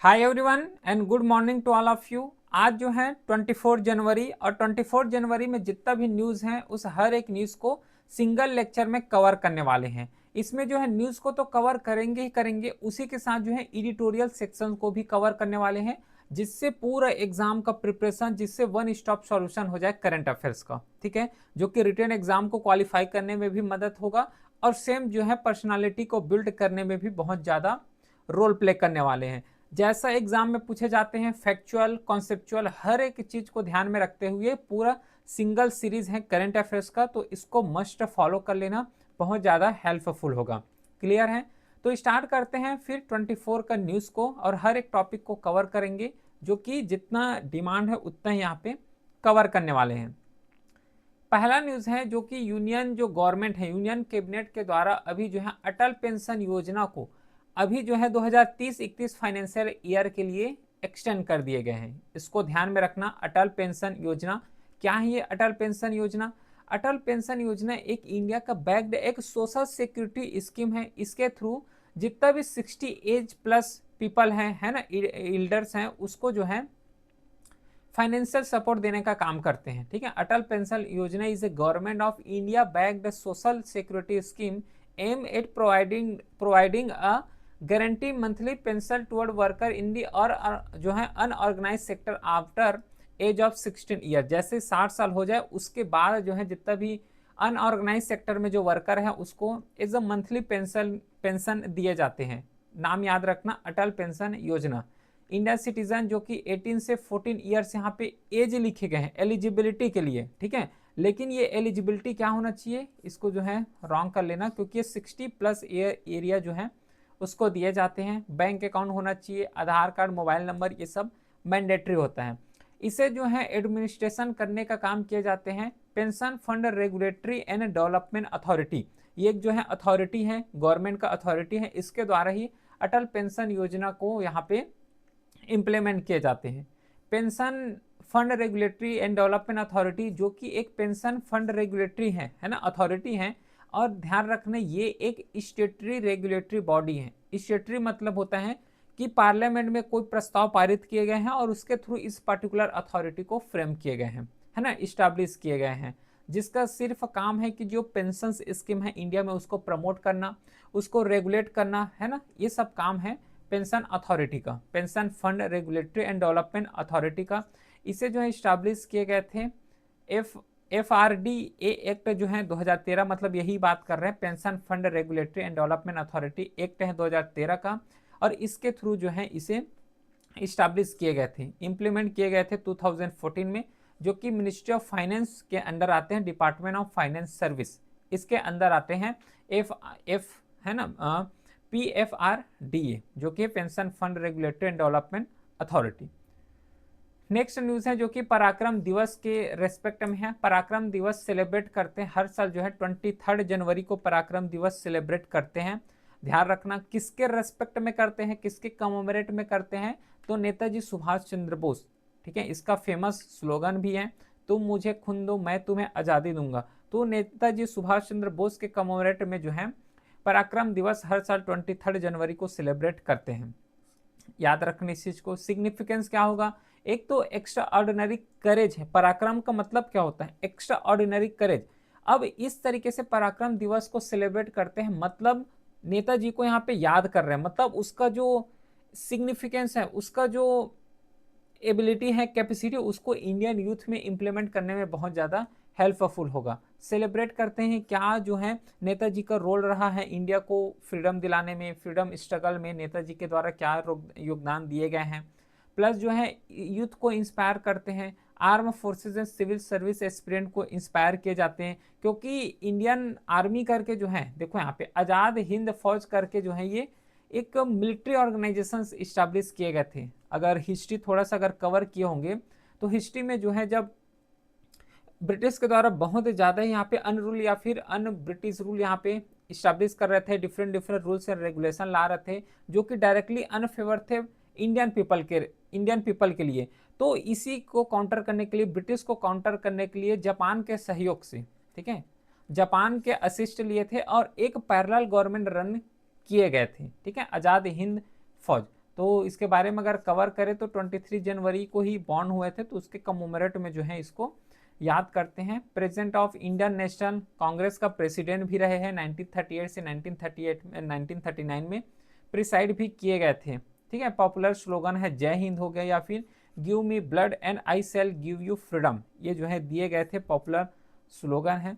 Hi everyone and good morning to all of you. आज जो है 24 जनवरी और 24 जनवरी में जितना भी न्यूज़ है उस हर एक न्यूज़ को सिंगल लेक्चर में कवर करने वाले हैं। इसमें जो है न्यूज़ को तो कवर करेंगे ही करेंगे, उसी के साथ जो है एडिटोरियल सेक्शन को भी कवर करने वाले हैं, जिससे पूरा एग्जाम का प्रिपरेशन, जिससे वन स्टॉप सॉल्यूशन हो जाए करंट अफेयर्स का। ठीक है, जो कि रिटन एग्जाम को क्वालिफाई करने में भी मदद होगा और सेम जो है पर्सनालिटी को बिल्ड करने में भी बहुत ज़्यादा रोल प्ले करने वाले हैं। जैसा एग्जाम में पूछे जाते हैं, फैक्चुअल कॉन्सेप्चुअल हर एक चीज को ध्यान में रखते हुए पूरा सिंगल सीरीज है करंट अफेयर्स का, तो इसको मस्ट फॉलो कर लेना, बहुत ज़्यादा हेल्पफुल होगा। क्लियर है? तो स्टार्ट करते हैं फिर 24 का न्यूज़ को और हर एक टॉपिक को कवर करेंगे, जो कि जितना डिमांड है उतना ही यहाँ पे कवर करने वाले हैं। पहला न्यूज़ है जो कि यूनियन जो गवर्नमेंट है, यूनियन कैबिनेट के द्वारा अभी जो है अटल पेंशन योजना को अभी जो है 2030-31 फाइनेंशियल ईयर के लिए एक्सटेंड कर दिए गए हैं। इसको ध्यान में रखना। अटल पेंशन योजना क्या है? ये अटल पेंशन योजना, अटल पेंशन योजना एक इंडिया का बैक्ड एक सोशल सिक्योरिटी स्कीम है। इसके थ्रू जितना भी 60 एज प्लस पीपल हैं, है ना, एल्डर्स हैं, उसको जो है फाइनेंशियल सपोर्ट देने का काम करते हैं। ठीक है, Atal pension Yojana is a government of India backed social security scheme aim at providing a guarantee monthly pension toward worker in the और जो है unorganise sector after age of 16 year. जैसे 60 साल हो जाए उसके बाद जो है जितना भी अनऑर्गेनाइज सेक्टर में जो वर्कर है उसको एज अ मंथली पेंशन दिए जाते हैं। नाम याद रखना, अटल पेंशन योजना। इंडियन सिटीजन जो कि 18 से 14 ईयर्स यहाँ पे एज लिखे गए हैं एलिजिबिलिटी के लिए। ठीक है, लेकिन ये एलिजिबिलिटी क्या होना चाहिए, इसको जो है रॉन्ग कर लेना, क्योंकि ये 60 प्लस एरिया जो है उसको दिए जाते हैं। बैंक अकाउंट होना चाहिए, आधार कार्ड, मोबाइल नंबर, ये सब मैंडेटरी होता है। इसे जो है एडमिनिस्ट्रेशन करने का काम किए जाते हैं pension fund regulatory and development authority. ये एक जो है अथॉरिटी है, गवर्नमेंट का अथॉरिटी है, इसके द्वारा ही अटल पेंशन योजना को यहाँ पे इम्प्लीमेंट किए जाते हैं। Pension fund regulatory and development authority जो कि एक पेंशन फंड रेगुलेटरी है ना, अथॉरिटी है। और ध्यान रखना, ये एक स्टेटरी रेगुलेटरी बॉडी है। स्टेटरी मतलब होता है कि पार्लियामेंट में कोई प्रस्ताव पारित किए गए हैं और उसके थ्रू इस पर्टिकुलर अथॉरिटी को फ्रेम किए गए हैं, है ना, इस्टेब्लिश किए गए हैं, जिसका सिर्फ काम है कि जो पेंशन स्कीम है इंडिया में उसको प्रमोट करना, उसको रेगुलेट करना, है ना, ये सब काम है पेंशन अथॉरिटी का, pension fund regulatory and development authority का। इसे जो है इस्टेब्लिश किए गए थे FRDA एक्ट जो है 2013, मतलब यही बात कर रहे हैं, pension fund regulatory and development authority act है 2013 का। और इसके थ्रू जो है इसे इस्टेब्लिश किए गए थे, इम्प्लीमेंट किए गए थे 2014 में, जो कि मिनिस्ट्री ऑफ फाइनेंस के अंडर आते हैं, डिपार्टमेंट ऑफ फाइनेंस सर्विस इसके अंदर आते हैं। एफ है ना, PFRDA जो कि pension fund regulatory and development authority. Next news है जो कि पराक्रम दिवस के रेस्पेक्ट में है। पराक्रम दिवस सेलिब्रेट करते हैं हर साल, जो है 23 जनवरी को पराक्रम दिवस सेलिब्रेट करते हैं। ध्यान रखना किसके रेस्पेक्ट में करते हैं, किसके कमोमरेट में करते हैं, तो नेताजी सुभाष चंद्र बोस। ठीक है, इसका फेमस स्लोगन भी है, तुम मुझे खून दो मैं तुम्हें आज़ादी दूंगा। तो नेताजी सुभाष चंद्र बोस के कमोमरेट में जो है पराक्रम दिवस हर साल 23 जनवरी को सेलिब्रेट करते हैं। याद रखने इस चीज को। सिग्निफिकेंस क्या होगा, एक तो एक्स्ट्रा ऑर्डिनरी करेज है। पराक्रम का मतलब क्या होता है, एक्स्ट्रा ऑर्डिनरी करेज। अब इस तरीके से पराक्रम दिवस को सेलिब्रेट करते हैं, मतलब नेताजी को यहाँ पे याद कर रहे हैं, मतलब उसका जो सिग्निफिकेंस है, उसका जो एबिलिटी है, कैपेसिटी, उसको इंडियन यूथ में इंप्लीमेंट करने में बहुत ज़्यादा हेल्पफुल होगा। सेलिब्रेट करते हैं क्या जो है नेताजी का रोल रहा है इंडिया को फ्रीडम दिलाने में, फ्रीडम स्ट्रगल में नेताजी के द्वारा क्या योगदान दिए गए हैं। प्लस जो है यूथ को इंस्पायर करते हैं, armed forces and civil service aspirant को इंस्पायर किए जाते हैं, क्योंकि इंडियन आर्मी करके जो है, देखो यहाँ पे आज़ाद हिंद फौज करके जो है ये एक मिलिट्री ऑर्गेनाइजेशन इस्टेब्लिश किए गए थे। अगर हिस्ट्री थोड़ा सा अगर कवर किए होंगे तो हिस्ट्री में जो है जब ब्रिटिश के द्वारा बहुत ज़्यादा यहाँ पे अन रूल या फिर अन ब्रिटिश रूल यहाँ पे इस्टेब्लिश कर रहे थे, different different rules and regulation ला रहे थे जो कि डायरेक्टली अनफेवर थे इंडियन पीपल के लिए। तो इसी को काउंटर करने के लिए, ब्रिटिश को काउंटर करने के लिए जापान के सहयोग से, ठीक है, जापान के असिस्ट लिए थे और एक पैरेलल गवर्नमेंट रन किए गए थे। ठीक है, आज़ाद हिंद फौज। तो इसके बारे में अगर कवर करें तो 23 जनवरी को ही बॉर्न हुए थे, तो उसके कमोमेरेट में जो है इसको याद करते हैं। President of Indian national Congress का प्रेसिडेंट भी रहे हैं 1938 से 1939 में प्रिसाइड भी किए गए थे। ठीक है, पॉपुलर स्लोगन है जय हिंद हो गया, या फिर give me blood and I shell give you freedom, ये जो है दिए गए थे पॉपुलर स्लोगन है।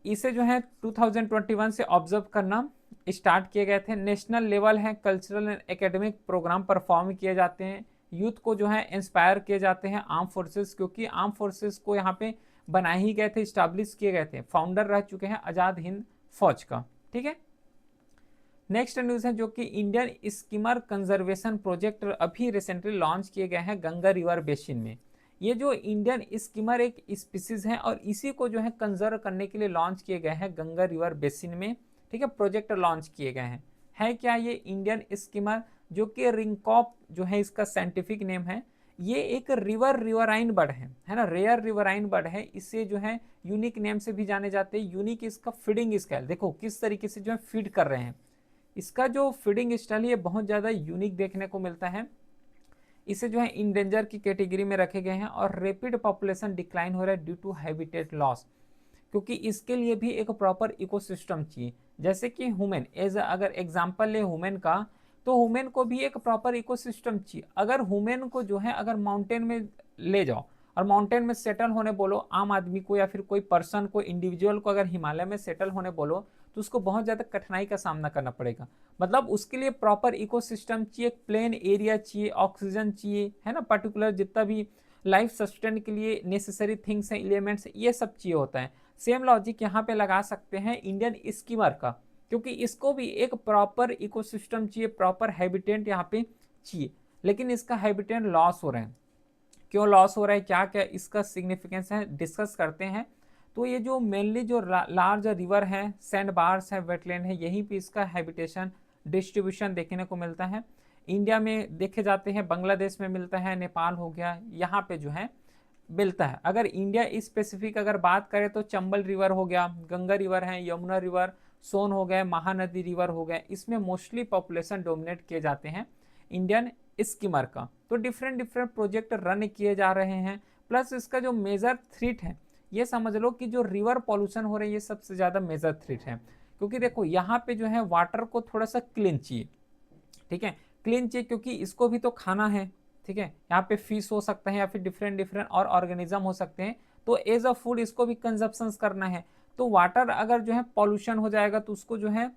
इसे जो है 2021 से ऑब्जर्व करना स्टार्ट किए गए थे। नेशनल लेवल है, cultural and academic programme perform किए जाते हैं, यूथ को जो है इंस्पायर किए जाते हैं आर्म फोर्सेस, क्योंकि आर्म फोर्सेस को यहाँ पे बनाए ही गए थे, स्टैब्लिश किए गए थे, फाउंडर रह चुके हैं आज़ाद हिंद फौज का। ठीक है, नेक्स्ट न्यूज़ है जो कि इंडियन स्कीमर कंजर्वेशन प्रोजेक्ट अभी रिसेंटली लॉन्च किए गए हैं गंगा रिवर बेसिन में। ये जो इंडियन स्कीमर एक स्पीसीज है और इसी को जो है कंजर्व करने के लिए लॉन्च किए गए हैं गंगा रिवर बेसिन में। ठीक है, प्रोजेक्ट लॉन्च किए गए हैं। है क्या ये इंडियन स्कीमर, जो कि रिंकॉप जो है इसका साइंटिफिक नेम है। ये एक रिवराइन बर्ड है ना, रेयर रिवराइन बर्ड है। इसे जो है यूनिक नेम से भी जाने जाते हैं। यूनिक इसका फीडिंग स्टाइल देखो किस तरीके से जो है फीड कर रहे हैं। इसका जो फीडिंग स्टाइल ये बहुत ज़्यादा यूनिक देखने को मिलता है। इसे जो है इंडेंजर की कैटेगरी में रखे गए हैं और रैपिड पॉपुलेशन डिक्लाइन हो रहा है ड्यू टू हैबिटेट लॉस, क्योंकि इसके लिए भी एक प्रॉपर इकोसिस्टम चाहिए। जैसे कि ह्यूमन एज अगर एग्जांपल ले ह्यूमन का, तो ह्यूमन को भी एक प्रॉपर इकोसिस्टम चाहिए। अगर ह्यूमन को जो है अगर माउंटेन में ले जाओ और माउंटेन में सेटल होने बोलो आम आदमी को, या फिर कोई पर्सन को, इंडिविजुअल को अगर हिमालय में सेटल होने बोलो, तो उसको बहुत ज़्यादा कठिनाई का सामना करना पड़ेगा। मतलब उसके लिए प्रॉपर इकोसिस्टम चाहिए, प्लेन एरिया चाहिए, ऑक्सीजन चाहिए, है ना, पर्टिकुलर जितना भी लाइफ सस्टेन के लिए नेसेसरी थिंग्स हैं, एलिमेंट्स, ये सब चाहिए होता है। सेम लॉजिक यहाँ पे लगा सकते हैं इंडियन स्कीमर का, क्योंकि इसको भी एक प्रॉपर इकोसिस्टम चाहिए, प्रॉपर हैबिटेट यहाँ पे चाहिए, लेकिन इसका हैबिटेट लॉस हो रहा है। क्यों लॉस हो रहा है, क्या क्या इसका सिग्निफिकेंस है, डिस्कस करते हैं। तो ये जो मेनली जो लार्ज रिवर है, सैंड बार्स है, वेटलैंड है, यहीं पे इसका हैबिटेशन डिस्ट्रीब्यूशन देखने को मिलता है। इंडिया में देखे जाते हैं, बांग्लादेश में मिलता है, नेपाल हो गया, यहाँ पे जो है मिलता है। अगर इंडिया स्पेसिफिक अगर बात करें तो चंबल रिवर हो गया, गंगा रिवर है, यमुना रिवर, सोन हो गए, महानदी रिवर हो गए, इसमें मोस्टली पॉपुलेशन डोमिनेट किए जाते हैं इंडियन स्कीमर का। तो डिफरेंट डिफरेंट प्रोजेक्ट रन किए जा रहे हैं। प्लस इसका जो मेजर थ्रेट है, ये समझ लो कि जो रिवर पॉल्यूशन हो रही है ये सबसे ज़्यादा मेजर थ्रेट है। क्योंकि देखो यहाँ पे जो है वाटर को थोड़ा सा क्लीन चाहिए। ठीक है, क्लीन चाहिए क्योंकि इसको भी तो खाना है। ठीक है, यहाँ पे फिश हो सकता है या फिर डिफरेंट डिफरेंट और ऑर्गेनिज्म हो सकते हैं, तो एज अ फूड इसको भी कंजप्शन करना है। तो वाटर अगर जो है पॉल्यूशन हो जाएगा तो उसको जो है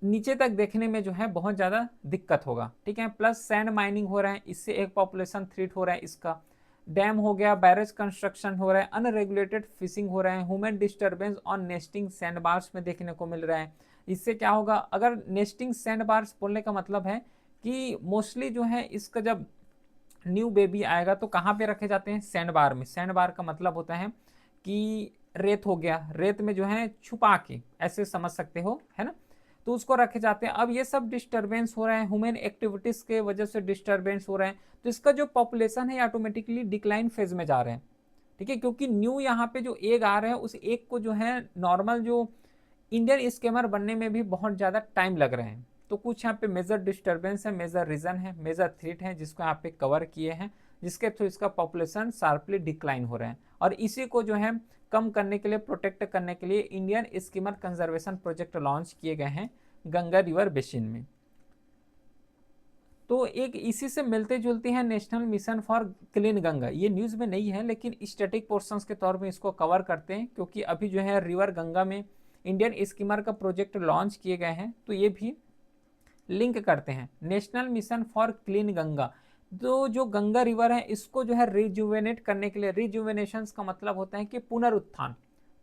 नीचे तक देखने में जो है बहुत ज़्यादा दिक्कत होगा। ठीक है, प्लस सैंड माइनिंग हो रहा है, इससे एक पॉपुलेशन थ्रेट हो रहा है इसका। डैम हो गया, बैरेज कंस्ट्रक्शन हो रहा है, अनरेगुलेटेड फिशिंग हो रहा है, human disturbance on nesting sand bars में देखने को मिल रहा है। इससे क्या होगा, अगर नेस्टिंग सैंड बार्स बोलने का मतलब है कि मोस्टली जो है इसका जब न्यू बेबी आएगा तो कहाँ पे रखे जाते हैं, सैंड बार में। सैंड बार का मतलब होता है कि रेत हो गया, रेत में जो है छुपा के, ऐसे समझ सकते हो, है ना, तो उसको रखे जाते हैं। अब ये सब डिस्टर्बेंस हो रहा है, ह्यूमन एक्टिविटीज के वजह से डिस्टर्बेंस हो रहा है, तो इसका जो पॉपुलेशन है ऑटोमेटिकली डिक्लाइन फेज में जा रहे हैं। ठीक है, क्योंकि न्यू यहाँ पे जो एग आ रहे हैं उस एग को जो है नॉर्मल जो इंडियन स्केमर बनने में भी बहुत ज़्यादा टाइम लग रहे हैं। तो कुछ यहाँ पे मेजर डिस्टर्बेंस है, मेजर रीजन है, मेजर थ्रेट है, जिसको यहाँ पे कवर किए हैं, जिसके थ्रू इसका पॉपुलेशन शार्पली डिक्लाइन हो रहा है। और इसी को जो है कम करने के लिए, प्रोटेक्ट करने के लिए Indian schemer conservation project launch किए गए हैं गंगा रिवर बेसिन में। तो एक इसी से मिलते जुलते हैं national mission for clean Ganga. ये न्यूज़ में नहीं है लेकिन स्टैटिक पोर्शंस के तौर पे इसको कवर करते हैं, क्योंकि अभी जो है रिवर गंगा में इंडियन स्कीमर का प्रोजेक्ट लॉन्च किए गए हैं, तो ये भी लिंक करते हैं। National mission for clean Ganga, तो जो गंगा रिवर है इसको जो है रिजुवेनेट करने के लिए, रिजुवेनेशन का मतलब होता है कि पुनरुत्थान।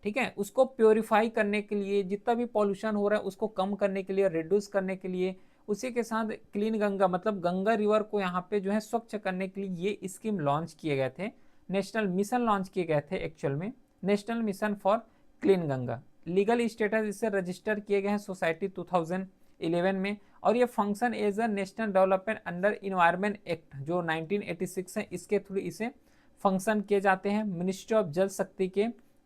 ठीक है, उसको प्योरीफाई करने के लिए, जितना भी पॉल्यूशन हो रहा है उसको कम करने के लिए, रिड्यूस करने के लिए, उसी के साथ क्लीन गंगा मतलब गंगा रिवर को यहाँ पे जो है स्वच्छ करने के लिए ये स्कीम लॉन्च किए गए थे, नेशनल मिशन लॉन्च किए गए थे एक्चुअल में, national mission for clean Ganga. Legal status इससे रजिस्टर किए गए हैं सोसाइटी 2011 में, और ये function as a national development under environment act जो 1986 है, इसके थ्रू इसे फंक्शन किए जाते हैं, मिनिस्ट्री ऑफ जल शक्ति के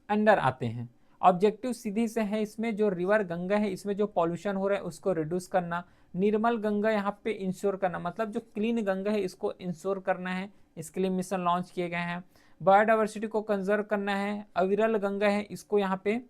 अंडर आते हैं। ऑब्जेक्टिव सीधी से है इसमें, जो रिवर गंगा है इसमें जो पॉल्यूशन हो रहा है उसको रिड्यूस करना, निर्मल गंगा यहाँ पे इंश्योर करना, मतलब जो क्लीन गंगा है इसको इंश्योर करना है, इसके लिए मिशन लॉन्च किए गए हैं। बायोडाइवर्सिटी को कंजर्व करना है। अविरल गंगा है, इसको यहाँ पे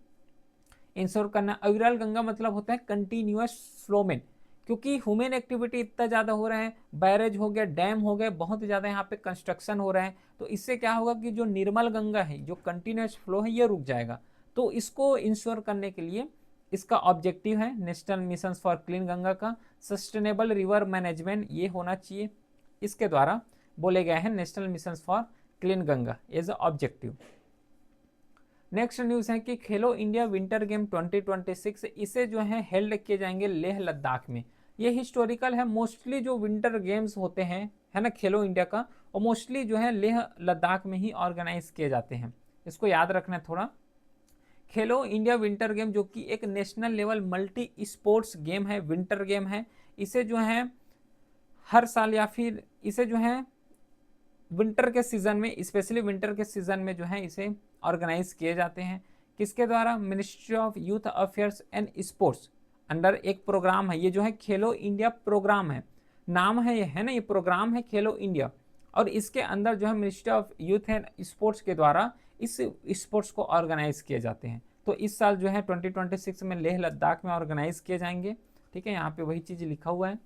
इंश्योर करना। अविरल गंगा मतलब होता है कंटिन्यूअस फ्लो में, क्योंकि ह्यूमन एक्टिविटी इतना ज़्यादा हो रहा है, बैरेज हो गया, डैम हो गए, बहुत ज़्यादा यहाँ पे कंस्ट्रक्शन हो रहा है, तो इससे क्या होगा कि जो निर्मल गंगा है, जो कंटिन्यूअस फ्लो है, ये रुक जाएगा। तो इसको इंश्योर करने के लिए इसका ऑब्जेक्टिव है national mission for clean Ganga का सस्टेनेबल रिवर मैनेजमेंट, ये होना चाहिए। इसके द्वारा बोले गए हैं national mission for clean Ganga as a objective. Next news है कि खेलो इंडिया विंटर गेम 2026, इसे जो है हेल्ड किए जाएंगे लेह लद्दाख में। ये हिस्टोरिकल है, मोस्टली जो विंटर गेम्स होते हैं है ना खेलो इंडिया का, वो मोस्टली जो है लेह लद्दाख में ही ऑर्गेनाइज किए जाते हैं, इसको याद रखना है थोड़ा। खेलो इंडिया विंटर गेम जो कि एक national level multi sports game है, विंटर गेम है, इसे जो है हर साल या फिर इसे जो है विंटर के सीजन में, स्पेशली विंटर के सीजन में जो है इसे ऑर्गेनाइज किए जाते हैं। किसके द्वारा? Ministry of youth affairs and sports under एक प्रोग्राम है, ये जो है खेलो इंडिया प्रोग्राम है, नाम है ये, है ना, ये प्रोग्राम है खेलो इंडिया, और इसके अंदर जो है ministry of youth and sports के द्वारा इस स्पोर्ट्स को ऑर्गेनाइज किए जाते हैं। तो इस साल जो है 2026 में लेह लद्दाख में ऑर्गेनाइज किए जाएंगे। ठीक है, यहाँ पे वही चीज़ लिखा हुआ है।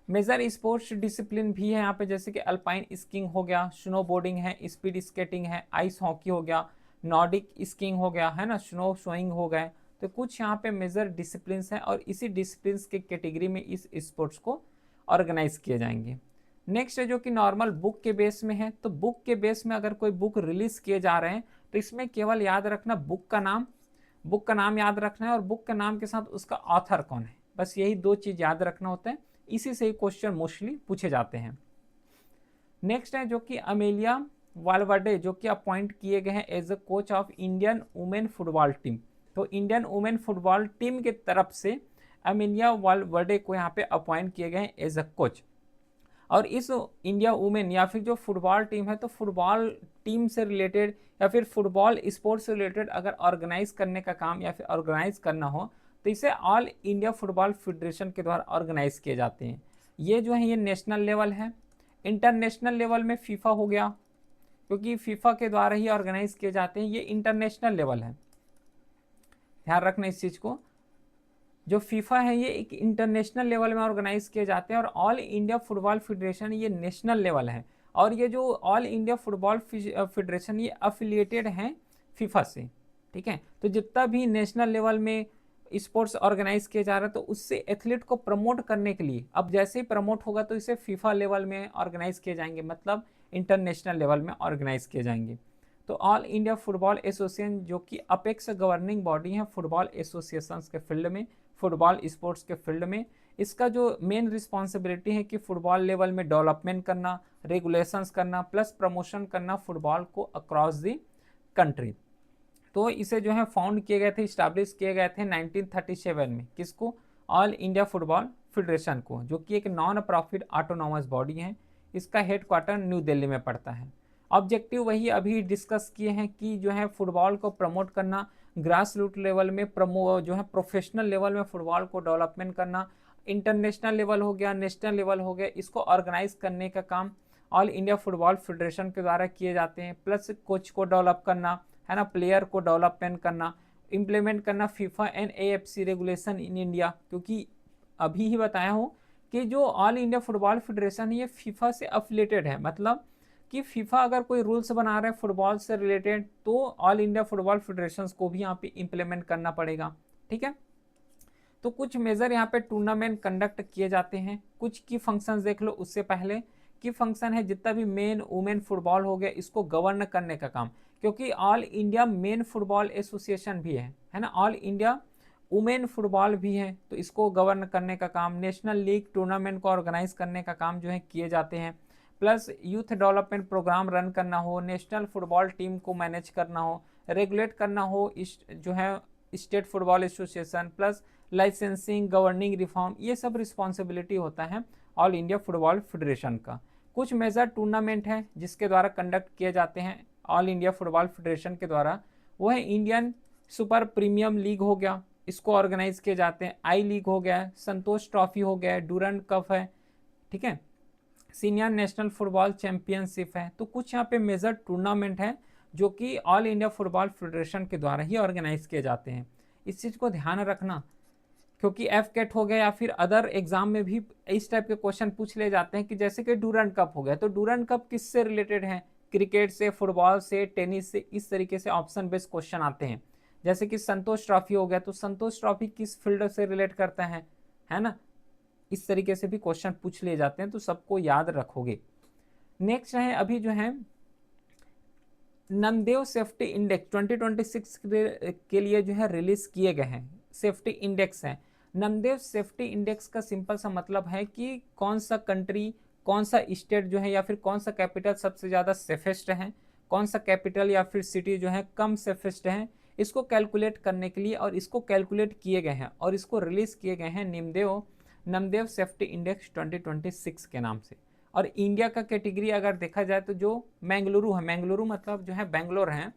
मेजर स्पोर्ट्स डिसिप्लिन भी है यहाँ पे, जैसे कि अल्पाइन स्कीइंग हो गया, स्नो बोर्डिंग है, स्पीड स्केटिंग है, आइस हॉकी हो गया, नॉर्डिक स्कीइंग हो गया, है ना, स्नो शोइंग हो गए। तो कुछ यहाँ पे मेजर डिसिप्लिन हैं और इसी डिसिप्लिन के कैटेगरी में इस स्पोर्ट्स को ऑर्गेनाइज किए जाएंगे। नेक्स्ट है जो कि नॉर्मल बुक के बेस में है, तो बुक के बेस में अगर कोई बुक रिलीज किए जा रहे हैं तो इसमें केवल याद रखना बुक का नाम याद रखना है, और बुक के नाम के साथ उसका ऑथर कौन है, बस यही दो चीज याद रखना होता है, इसी से ही क्वेश्चन मोस्टली पूछे जाते हैं। नेक्स्ट है जो कि अमेलिया वालवर्डे जो कि अपॉइंट किए गए हैं as a coach of Indian women football team. तो इंडियन वुमेन फुटबॉल टीम के तरफ से अमेलिया वालवर्डे को यहाँ पे अपॉइंट किए गए हैं एज अ कोच। और इस इंडिया वुमेन या फिर जो फुटबॉल टीम है, तो फुटबॉल टीम से रिलेटेड या फिर फुटबॉल स्पोर्ट्स से रिलेटेड अगर ऑर्गेनाइज करने का काम या फिर ऑर्गेनाइज करना हो तो इसे ऑल इंडिया फुटबॉल फेडरेशन के द्वारा ऑर्गेनाइज किए जाते हैं। ये जो है ये नेशनल लेवल है। इंटरनेशनल लेवल में फीफा हो गया, क्योंकि फीफा के द्वारा ही ऑर्गेनाइज किए जाते हैं, ये इंटरनेशनल लेवल है, ध्यान रखना इस चीज़ को। जो फीफा है ये एक इंटरनेशनल लेवल में ऑर्गेनाइज किए जाते हैं, और ऑल इंडिया फुटबॉल फेडरेशन ये नेशनल लेवल है। और ये जो ऑल इंडिया फुटबॉल फेडरेशन ये अफिलिएटेड हैं फीफा से। ठीक है, तो जितना भी नेशनल लेवल में स्पोर्ट्स ऑर्गेनाइज किए जा रहे हैं तो उससे एथलीट को प्रमोट करने के लिए अब जैसे ही प्रमोट होगा तो इसे फीफा लेवल में ऑर्गेनाइज किए जाएंगे, मतलब इंटरनेशनल लेवल में ऑर्गेनाइज किए जाएंगे। तो ऑल इंडिया फुटबॉल एसोसिएशन जो कि अपेक्स गवर्निंग बॉडी है फुटबॉल एसोसिएशंस के फील्ड में, फुटबॉल स्पोर्ट्स के फील्ड में, इसका जो मेन रिस्पॉन्सिबिलिटी है कि फुटबॉल लेवल में डेवलपमेंट करना, रेगुलेशंस करना, प्लस प्रमोशन करना फुटबॉल को अक्रॉस दी कंट्री। तो इसे जो है फाउंड किए गए थे, इस्टेब्लिश किए गए थे 1937 में। किसको? ऑल इंडिया फुटबॉल फेडरेशन को, जो कि एक नॉन प्रॉफिट ऑटोनॉमस बॉडी है। इसका हेडक्वार्टर न्यू दिल्ली में पड़ता है। ऑब्जेक्टिव वही अभी डिस्कस किए हैं कि जो है फुटबॉल को प्रमोट करना, ग्रास रूट लेवल में जो है प्रोफेशनल लेवल में फुटबॉल को डेवलपमेंट करना, इंटरनेशनल लेवल हो गया, नेशनल लेवल हो गया, इसको ऑर्गेनाइज करने का काम ऑल इंडिया फुटबॉल फेडरेशन के द्वारा किए जाते हैं। प्लस कोच को डेवलप करना, है ना, प्लेयर को डेवलपमेंट करना, इम्प्लीमेंट करना FIFA and AFC regulation in India, क्योंकि अभी ही बताया हूँ कि जो ऑल इंडिया फुटबॉल फेडरेशन ये फीफा से अफिलेटेड है, मतलब कि फीफा अगर कोई रूल्स बना रहा है फुटबॉल से रिलेटेड तो ऑल इंडिया फुटबॉल फेडरेशन को भी यहाँ पे इम्प्लीमेंट करना पड़ेगा। ठीक है, तो कुछ मेजर यहाँ पे टूर्नामेंट कंडक्ट किए जाते हैं। कुछ की फंक्शंस देख लो, उससे पहले की फंक्शन है जितना भी मेन वुमेन फुटबॉल हो गया इसको गवर्न करने का काम, क्योंकि all India main football association भी है ना, ऑल इंडिया वुमेन फुटबॉल भी है, तो इसको गवर्न करने का काम, नेशनल लीग टूर्नामेंट को ऑर्गेनाइज करने का काम जो है किए जाते हैं। Plus youth development program run करना हो, नेशनल फुटबॉल टीम को मैनेज करना हो, रेगुलेट करना हो जो है state football association, plus licensing, governing reform, ये सब रिस्पॉन्सिबिलिटी होता है ऑल इंडिया फुटबॉल फेडरेशन का। कुछ मेजर टूर्नामेंट है जिसके द्वारा कंडक्ट किए जाते हैं ऑल इंडिया फुटबॉल फेडरेशन के द्वारा, वो है इंडियन सुपर प्रीमियम लीग हो गया, इसको ऑर्गेनाइज किए जाते हैं। आई लीग हो गया, संतोष ट्रॉफी हो गया, डूरंट कप है, ठीक है, सीनियर नेशनल फुटबॉल चैंपियनशिप है। तो कुछ यहाँ पे मेजर टूर्नामेंट है जो कि ऑल इंडिया फुटबॉल फेडरेशन के द्वारा ही ऑर्गेनाइज किए जाते हैं। इस चीज़ को ध्यान रखना, क्योंकि एफ कैट हो गया या फिर अदर एग्जाम में भी इस टाइप के क्वेश्चन पूछ ले जाते हैं कि जैसे कि डूरंट कप हो गया, तो डूरंट कप किससे रिलेटेड है? क्रिकेट से, फुटबॉल से, टेनिस से, इस तरीके से ऑप्शन बेस्ड क्वेश्चन आते हैं। जैसे कि संतोष ट्रॉफी हो गया, तो संतोष ट्रॉफी किस फील्ड से रिलेट करता है ना? इस तरीके से भी क्वेश्चन पूछ लिए जाते हैं, तो सबको याद रखोगे। नेक्स्ट है अभी जो है नामदेव सेफ्टी इंडेक्स 2026 के लिए जो है रिलीज किए गए हैं। सेफ्टी इंडेक्स है, नामदेव सेफ्टी इंडेक्स का सिंपल सा मतलब है कि कौन सा कंट्री, कौन सा स्टेट जो है या फिर कौन सा कैपिटल सबसे ज़्यादा सेफेस्ट है, कौन सा कैपिटल या फिर सिटी जो है कम सेफेस्ट है, इसको कैलकुलेट करने के लिए, और इसको कैलकुलेट किए गए हैं और इसको रिलीज किए गए हैं नामदेव सेफ्टी इंडेक्स 2026 के नाम से। और इंडिया का कैटेगरी अगर देखा जाए तो जो मैंगलुरु है, मैंगलुरु मतलब जो है बेंगलोर है,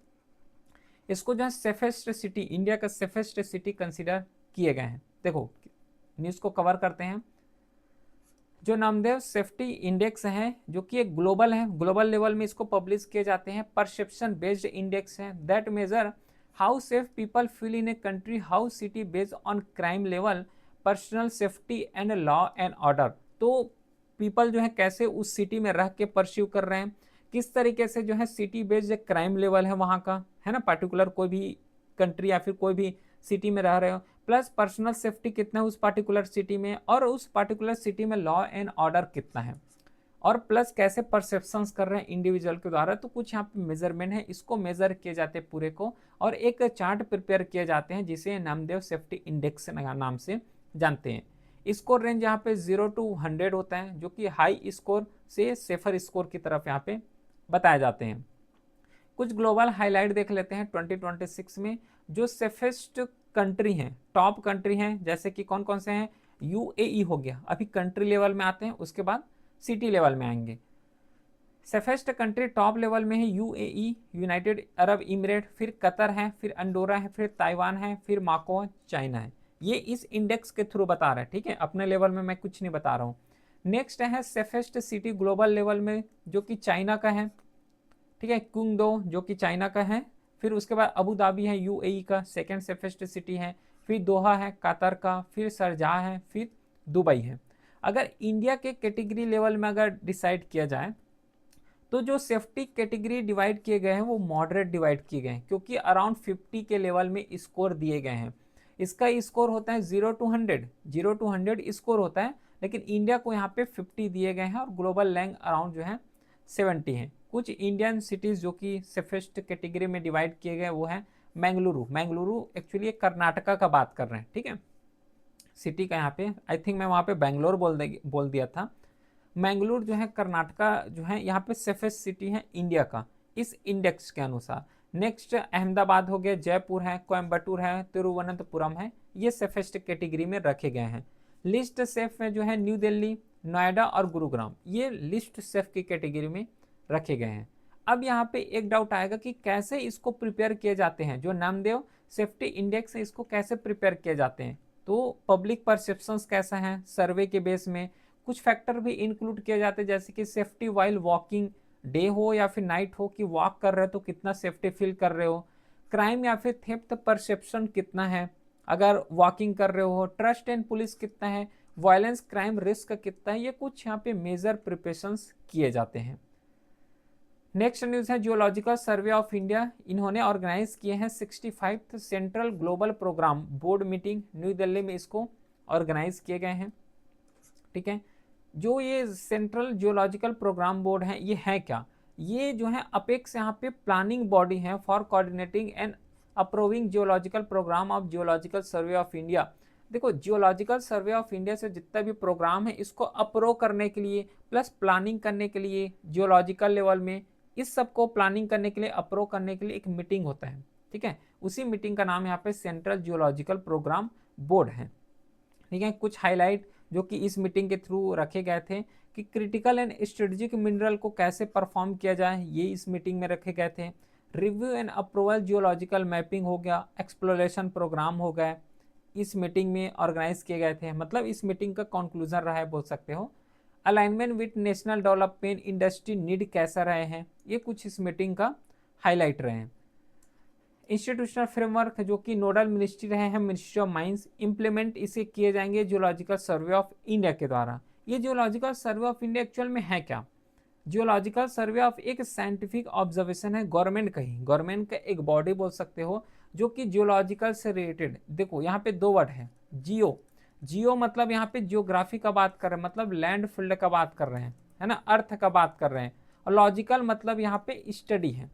इसको जो है सेफेस्ट सिटी, इंडिया का सेफेस्ट सिटी कंसीडर किए गए हैं। देखो न्यूज़ को कवर करते हैं। जो नामदेव सेफ्टी इंडेक्स है जो कि एक ग्लोबल है, ग्लोबल लेवल में इसको पब्लिश किए जाते हैं। परसेप्शन बेस्ड इंडेक्स है that major how safe people feel in a country, how city based on crime level, personal safety and law and order. तो पीपल जो है कैसे उस सिटी में रह के परस्यू कर रहे हैं, किस तरीके से जो है सिटी बेस्ड क्राइम लेवल है वहाँ का, है ना, पर्टिकुलर कोई भी कंट्री या फिर कोई भी सिटी में रह रहे हो, प्लस पर्सनल सेफ्टी कितना है उस पार्टिकुलर सिटी में, और उस पार्टिकुलर सिटी में लॉ एंड ऑर्डर कितना है, और प्लस कैसे परसेप्शंस कर रहे हैं इंडिविजुअल के द्वारा। तो कुछ यहाँ पे मेजरमेंट है, इसको मेजर किए जाते हैं पूरे को, और एक चार्ट प्रिपेयर किए जाते हैं जिसे नामदेव सेफ्टी इंडेक्स नाम से जानते हैं। स्कोर रेंज यहाँ पे 0 to 100 होता है, जो कि हाई स्कोर से सेफर स्कोर की तरफ यहाँ पे बताए जाते हैं। कुछ ग्लोबल हाईलाइट देख लेते हैं 2026 में। जो सेफेस्ट कंट्री हैं, टॉप कंट्री हैं, जैसे कि कौन कौन से हैं? यूएई हो गया, अभी कंट्री लेवल में आते हैं, उसके बाद सिटी लेवल में आएंगे। सेफेस्ट कंट्री टॉप लेवल में है यूएई, यूनाइटेड अरब इमिरेट, फिर कतर है, फिर अंडोरा है, फिर ताइवान है, फिर माको, चाइना है। ये इस इंडेक्स के थ्रू बता रहा है, ठीक है, अपने लेवल में मैं कुछ नहीं बता रहा हूँ। नेक्स्ट है सेफेस्ट सिटी ग्लोबल लेवल में, जो कि चाइना का है, ठीक है, कुंगदो जो कि चाइना का है। फिर उसके बाद अबू धाबी है यूएई का, सेकेंड सेफेस्ट सिटी है। फिर दोहा है कतर का, फिर शारजाह है, फिर दुबई है। अगर इंडिया के कैटेगरी लेवल में अगर डिसाइड किया जाए तो जो सेफ्टी कैटेगरी डिवाइड किए गए हैं वो मॉडरेट डिवाइड किए गए हैं, क्योंकि अराउंड 50 के लेवल में स्कोर दिए गए हैं। इसका स्कोर होता है 0 to 100, 0 to 100 स्कोर होता है, लेकिन इंडिया को यहाँ पे 50 दिए गए हैं, और ग्लोबल रैंक अराउंड जो है 70 है। कुछ इंडियन सिटीज़ जो कि सेफेस्ट कैटेगरी में डिवाइड किए गए वो है मैंगलुरु। मैंगलुरु एक्चुअली कर्नाटका का बात कर रहे हैं, ठीक है, सिटी का। यहाँ पे आई थिंक मैं वहाँ पे बैंगलोर बोल दिया था। मैंगलोर जो है कर्नाटका जो है यहाँ पे सेफेस्ट सिटी है इंडिया का इस इंडेक्स के अनुसार। नेक्स्ट अहमदाबाद हो गया, जयपुर है, कोयम्बटूर है, तिरुवनंतपुरम है, ये सेफेस्ट कैटेगरी में रखे गए हैं। लिस्ट सेफ में जो है न्यू दिल्ली, नोएडा और गुरुग्राम, ये लिस्ट सेफ की कैटेगरी में रखे गए हैं। अब यहाँ पे एक डाउट आएगा कि कैसे इसको प्रिपेयर किए जाते हैं, जो नामदेव सेफ्टी इंडेक्स है इसको कैसे प्रिपेयर किए जाते हैं। तो पब्लिक परसेप्शंस कैसा है, सर्वे के बेस में कुछ फैक्टर भी इंक्लूड किए जाते हैं, जैसे कि सेफ्टी वाइल वॉकिंग, डे हो या फिर नाइट हो, कि वॉक कर रहे हो तो कितना सेफ्टी फील कर रहे हो, क्राइम या फिर थेफ्ट परसेप्शन कितना है अगर वॉकिंग कर रहे हो, ट्रस्ट एंड पुलिस कितना है, वायलेंस क्राइम रिस्क कितना है, ये कुछ यहाँ पे मेजर प्रिपरेशंस किए जाते हैं। नेक्स्ट न्यूज़ है जियोलॉजिकल सर्वे ऑफ इंडिया, इन्होंने ऑर्गेनाइज किए हैं 65th central global programme board meeting, new Delhi में इसको ऑर्गेनाइज किए गए हैं, ठीक है। जो ये सेंट्रल जियोलॉजिकल प्रोग्राम बोर्ड है, ये है क्या? ये जो है अपेक्स यहाँ पे प्लानिंग बॉडी है for coordinating and approving geological programme of geological survey of India. देखो जियोलॉजिकल सर्वे ऑफ इंडिया से जितना भी प्रोग्राम है इसको अप्रूव करने के लिए प्लस प्लानिंग करने के लिए जियोलॉजिकल लेवल में, इस सब को प्लानिंग करने के लिए अप्रूव करने के लिए एक मीटिंग होता है, ठीक है। उसी मीटिंग का नाम यहाँ पे सेंट्रल जियोलॉजिकल प्रोग्राम बोर्ड है, ठीक है। कुछ हाईलाइट जो कि इस मीटिंग के थ्रू रखे गए थे कि क्रिटिकल एंड स्ट्रेटेजिक मिनरल को कैसे परफॉर्म किया जाए, ये इस मीटिंग में रखे गए थे। Review and approval geological mapping हो गया, एक्सप्लोरेशन प्रोग्राम हो गया, इस मीटिंग में ऑर्गेनाइज किए गए थे, मतलब इस मीटिंग का कंक्लूजन रहा है बोल सकते हो। Alignment with national development industry need कैसा रहे हैं, ये कुछ इस मीटिंग का हाईलाइट रहे हैं। इंस्टीट्यूशनल फ्रेमवर्क जो कि नोडल मिनिस्ट्री रहे हैं मिनिस्ट्री ऑफ माइंस, इंप्लीमेंट इसे किए जाएंगे जियोलॉजिकल सर्वे ऑफ इंडिया के द्वारा। ये geological survey of India actual में है क्या? जियोलॉजिकल सर्वे ऑफ एक साइंटिफिक ऑब्जर्वेशन है गवर्नमेंट का ही, गवर्नमेंट का एक बॉडी बोल सकते हो जो कि जियोलॉजिकल से रिलेटेड। देखो यहाँ पे दो वर्ड है, जियो, जियो मतलब यहाँ पे जियोग्राफी का बात कर रहे हैं, मतलब लैंड फील्ड का बात कर रहे हैं, है ना, अर्थ का बात कर रहे हैं। और लॉजिकल मतलब यहाँ पे स्टडी है।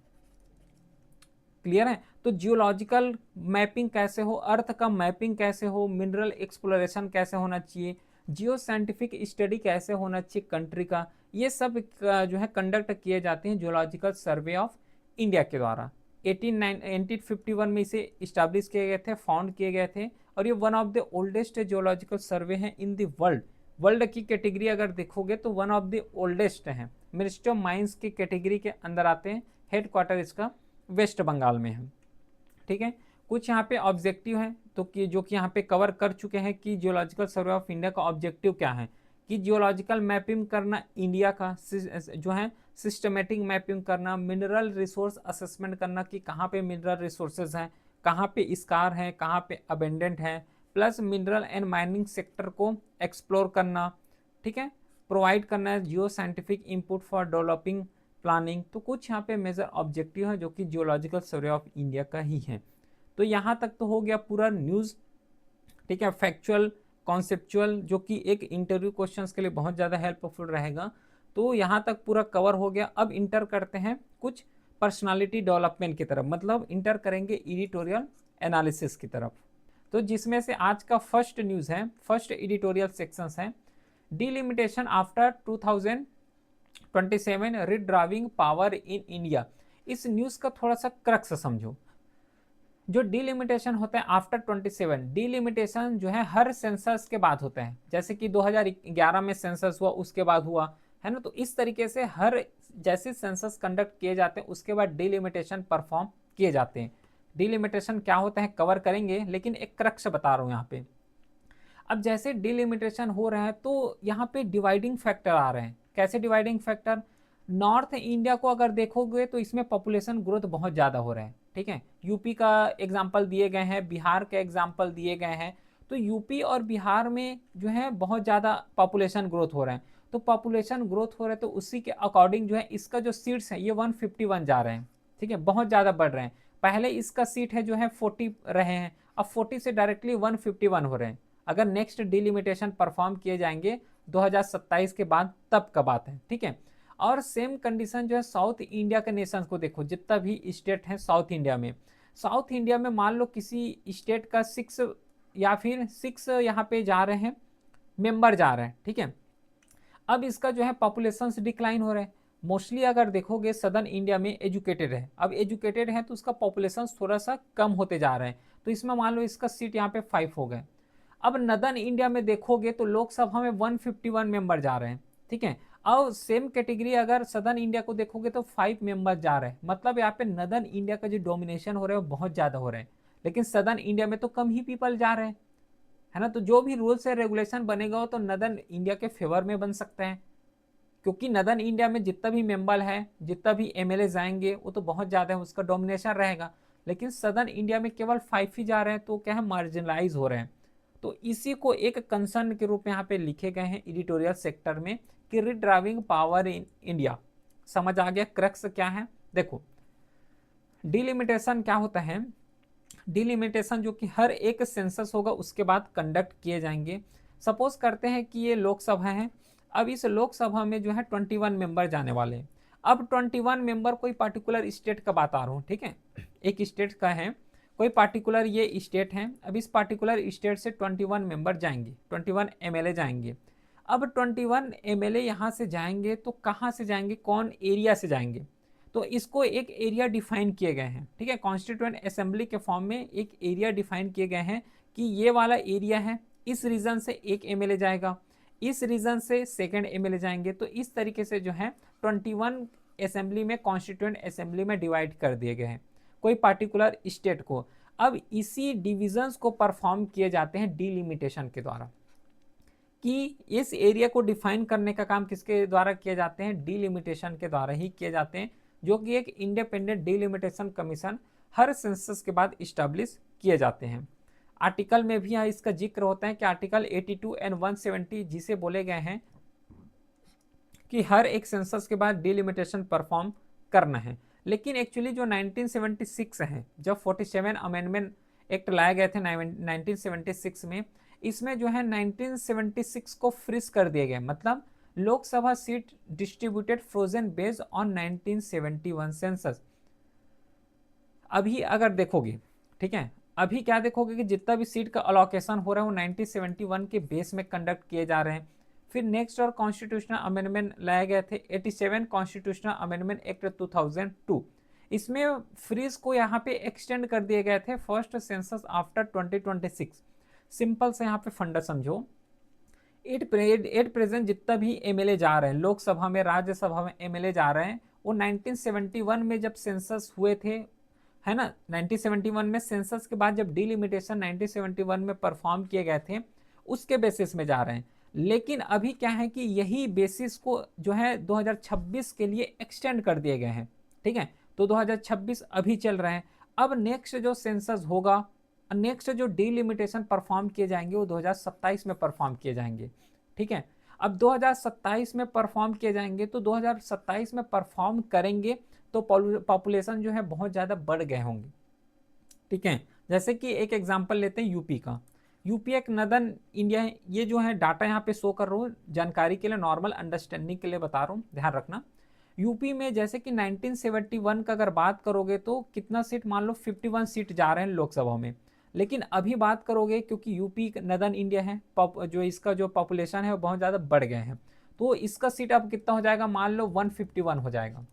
क्लियर है? तो जियोलॉजिकल मैपिंग कैसे हो, अर्थ का मैपिंग कैसे हो, मिनरल एक्सप्लोरेशन कैसे होना चाहिए, जियो साइंटिफिक स्टडी कैसे होना चाहिए कंट्री का, ये सब जो है कंडक्ट किए जाते हैं जियोलॉजिकल सर्वे ऑफ इंडिया के द्वारा। 1851 में इसे इस्टेब्लिश किए गए थे, फाउंड किए गए थे, और ये one of the oldest geological survey हैं इन द वर्ल्ड। वर्ल्ड की कैटेगरी अगर देखोगे तो वन ऑफ द ओल्डेस्ट हैं, मिनिस्ट्री ऑफ माइंस की कैटेगरी के अंदर आते हैं। हेडक्वार्टर इसका वेस्ट बंगाल में है। ठीक है, कुछ यहाँ पे ऑब्जेक्टिव है तो कि जो कि यहाँ पे कवर कर चुके हैं कि जियोलॉजिकल सर्वे ऑफ इंडिया का ऑब्जेक्टिव क्या है, कि जियोलॉजिकल मैपिंग करना इंडिया का जो है, सिस्टमेटिक मैपिंग करना, मिनरल रिसोर्स असेसमेंट करना कि कहाँ पे मिनरल रिसोर्सेज हैं, कहाँ पे स्कार हैं, कहाँ पे अबेंडेंट हैं, plus mineral and mining sector को एक्सप्लोर करना। ठीक है, प्रोवाइड करना है geo scientific input for developing planning. तो कुछ यहाँ पे मेजर ऑब्जेक्टिव है जो कि जियोलॉजिकल सर्वे ऑफ इंडिया का ही है। तो यहाँ तक तो हो गया पूरा न्यूज़। ठीक है, फैक्चुअल कॉन्सेप्चुअल जो कि एक इंटरव्यू क्वेश्चंस के लिए बहुत ज़्यादा हेल्पफुल रहेगा। तो यहाँ तक पूरा कवर हो गया। अब इंटर करते हैं कुछ पर्सनालिटी डेवलपमेंट की तरफ, मतलब इंटर करेंगे एडिटोरियल एनालिसिस की तरफ। तो जिसमें से आज का फर्स्ट न्यूज़ है, फर्स्ट एडिटोरियल सेक्शंस है, delimitation after 2027 redrawing power in India. इस न्यूज़ का थोड़ा सा क्रक्स समझो। जो डिलिमिटेशन होता है आफ्टर 27, डिलिमिटेशन जो है हर सेंसस के बाद होता है, जैसे कि 2011 में सेंसस हुआ उसके बाद हुआ है ना। तो इस तरीके से हर जैसे सेंसस कंडक्ट किए जाते हैं उसके बाद डिलिमिटेशन परफॉर्म किए जाते हैं। डिलिमिटेशन क्या होता है कवर करेंगे, लेकिन एक क्रक्स बता रहा हूँ यहाँ पे। अब जैसे डिलिमिटेशन हो रहा है तो यहाँ पे डिवाइडिंग फैक्टर आ रहे हैं। कैसे डिवाइडिंग फैक्टर? नॉर्थ इंडिया को अगर देखोगे तो इसमें पॉपुलेशन ग्रोथ बहुत ज़्यादा हो रहा है। ठीक है, यूपी का एग्जाम्पल दिए गए हैं, बिहार के एग्जाम्पल दिए गए हैं। तो यूपी और बिहार में जो है बहुत ज़्यादा पॉपुलेशन ग्रोथ हो रहा है। तो पॉपुलेशन ग्रोथ हो रहा है तो उसी के अकॉर्डिंग जो है इसका जो सीट्स है ये 151 जा रहे हैं। ठीक है, बहुत ज़्यादा बढ़ रहे हैं। पहले इसका सीट है जो है 40 रहे हैं, अब 40 से डायरेक्टली 151 हो रहे हैं। अगर नेक्स्ट डिलिमिटेशन परफॉर्म किए जाएंगे 2027 के बाद तब का बात है। ठीक है, और सेम कंडीशन जो है साउथ इंडिया के नेशन को देखो, जितना भी स्टेट है साउथ इंडिया में, साउथ इंडिया में मान लो किसी स्टेट का 6 या फिर 6 यहाँ पे जा रहे हैं, मेंबर जा रहे हैं। ठीक है, अब इसका जो है पॉपुलेशन डिक्लाइन हो रहा है। मोस्टली अगर देखोगे सदर्न इंडिया में एजुकेटेड है, अब एजुकेटेड है तो उसका पॉपुलेशन थोड़ा सा कम होते जा रहे हैं। तो इसमें मान लो इसका सीट यहाँ पे 5 हो गए। अब नदर्न इंडिया में देखोगे तो लोकसभा में 151 मेंबर जा रहे हैं। ठीक है, और सेम कैटेगरी अगर सदर्न इंडिया को देखोगे तो 5 मेंबर जा रहे हैं। मतलब यहाँ पे नदर्न इंडिया का जो डोमिनेशन हो रहा है वो बहुत ज़्यादा हो रहा है, लेकिन सदर्न इंडिया में तो कम ही पीपल जा रहे हैं, है ना। तो जो भी रूल्स एंड रेगुलेशन बनेगा वो तो नदर्न इंडिया के फेवर में बन सकते हैं, क्योंकि नदर्न इंडिया में जितना भी मेंबर है, जितना भी एमएलए जाएंगे वो तो बहुत ज़्यादा है, उसका डोमिनेशन रहेगा। लेकिन सदर्न इंडिया में केवल 5 ही जा रहे हैं, तो क्या है, मार्जिनलाइज हो रहे हैं। तो इसी को एक कंसर्न के रूप में यहाँ पे लिखे गए हैं एडिटोरियल सेक्टर में कि रीड्राइविंग पावर इन इंडिया। समझ आ गया क्रक्स क्या है? देखो, डिलिमिटेशन क्या होता है, डिलिमिटेशन जो कि हर एक सेंसस होगा उसके बाद कंडक्ट किए जाएंगे। सपोज करते हैं कि ये लोकसभा है, अब इस लोकसभा में जो है 21 मेंबर जाने वाले हैं। अब 21 मेंबर कोई पार्टिकुलर स्टेट का बता रहा हूँ, ठीक है, एक स्टेट का है, कोई पार्टिकुलर ये स्टेट है। अब इस पार्टिकुलर स्टेट से 21 मेंबर जाएंगे, 21 एमएलए जाएंगे। अब 21 एमएलए यहाँ से जाएंगे तो कहाँ से जाएंगे, कौन एरिया से जाएंगे? तो इसको एक एरिया डिफाइन किए गए हैं। ठीक है, कॉन्स्टिट्यूएंट असेंबली के फॉर्म में एक एरिया डिफाइन किए गए हैं कि ये वाला एरिया है, इस रीजन से एक एमएलए जाएगा, इस रीजन से सेकंड एमएलए जाएंगे। तो इस तरीके से जो है 21 असेंबली में, कॉन्स्टिट्यूएंट असेंबली में डिवाइड कर दिए गए हैं कोई पार्टिकुलर स्टेट को। अब इसी डिविजन्स को परफॉर्म किए जाते हैं डिलिमिटेशन के द्वारा, कि इस एरिया को डिफाइन करने का काम किसके द्वारा किए जाते हैं, डिलिमिटेशन के द्वारा ही किए जाते हैं, जो कि एक इंडिपेंडेंट डिलिमिटेशन कमीशन हर सेंसस के बाद इस्टेब्लिश किए जाते हैं। आर्टिकल में भी यहाँ इसका जिक्र होता है कि आर्टिकल 82 एंड 170 जिसे बोले गए हैं कि हर एक सेंसस के बाद डिलिमिटेशन परफॉर्म करना है। लेकिन एक्चुअली जो 1976 है, जब 47 अमेंडमेंट एक्ट लाए गए थे 1976 में, इसमें जो है 1976 को फ्रीज कर दिए गए, मतलब Lok Sabha seat distributed frozen based on 1971 census. अभी अगर देखोगे, ठीक है, अभी क्या देखोगे कि जितना भी सीट का अलोकेशन हो रहा है वो 1971 के बेस में कंडक्ट किए जा रहे हैं। फिर नेक्स्ट और कॉन्स्टिट्यूशनल अमेंडमेंट लाए गए थे 87 कॉन्स्टिट्यूशनल अमेंडमेंट एक्ट 2002। इसमें फ्रीज को यहाँ पे एक्सटेंड कर दिए गए थे फर्स्ट सेंसस आफ्टर 2026। सिंपल से यहाँ पे फंडा समझो, एट प्रेजेंट जितना भी एमएलए जा रहे हैं लोकसभा में, राज्यसभा में एमएलए जा रहे हैं, वो 1971 में जब सेंसस हुए थे, है ना, 1971 में सेंसस के बाद जब डिलिमिटेशन 1971 में परफॉर्म किए गए थे उसके बेसिस में जा रहे हैं। लेकिन अभी क्या है कि यही बेसिस को जो है 2026 के लिए एक्सटेंड कर दिए गए हैं, ठीक है। तो 2026 अभी चल रहे हैं। अब नेक्स्ट जो सेंसस होगा, नेक्स्ट जो डिलिमिटेशन परफॉर्म किए जाएंगे वो 2027 में परफॉर्म किए जाएंगे, ठीक है। अब 2027 में परफॉर्म किए जाएंगे तो 2027 में परफॉर्म करेंगे तो पॉपुलेशन जो है बहुत ज़्यादा बढ़ गए होंगे, ठीक है। जैसे कि एक एग्जांपल लेते हैं यूपी का। यूपी एक नदन इंडिया है, ये जो है डाटा यहाँ पे शो कर रहा हूँ जानकारी के लिए, नॉर्मल अंडरस्टैंडिंग के लिए बता रहा हूँ, ध्यान रखना। यूपी में जैसे कि 1971 का अगर बात करोगे तो कितना सीट, मान लो 51 सीट जा रहे हैं लोकसभा में। लेकिन अभी बात करोगे, क्योंकि यूपी नदन इंडिया है, जो इसका जो पॉपुलेशन है वो बहुत ज़्यादा बढ़ गए हैं, तो इसका सीट अब कितना हो जाएगा, मान लो 151 हो जाएगा।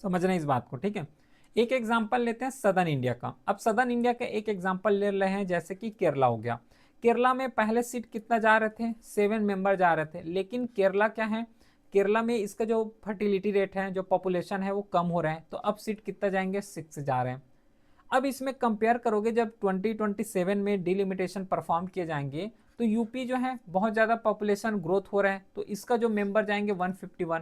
समझना इस बात को, ठीक है। एक एग्जांपल लेते हैं सदर्न इंडिया का। अब सदर्न इंडिया का एक एग्जांपल ले रहे हैं, जैसे कि केरला हो गया। केरला में पहले सीट कितना जा रहे थे, 7 मेंबर जा रहे थे। लेकिन केरला क्या है, केरला में इसका जो फर्टिलिटी रेट है, जो पॉपुलेशन है वो कम हो रहा है, तो अब सीट कितना जाएंगे, 6 जा रहे हैं। अब इसमें कंपेयर करोगे जब 2027 में डिलिमिटेशन परफॉर्म किए जाएंगे तो यूपी जो है बहुत ज़्यादा पॉपुलेशन ग्रोथ हो रहा है, तो इसका जो मेंबर जाएंगे 151।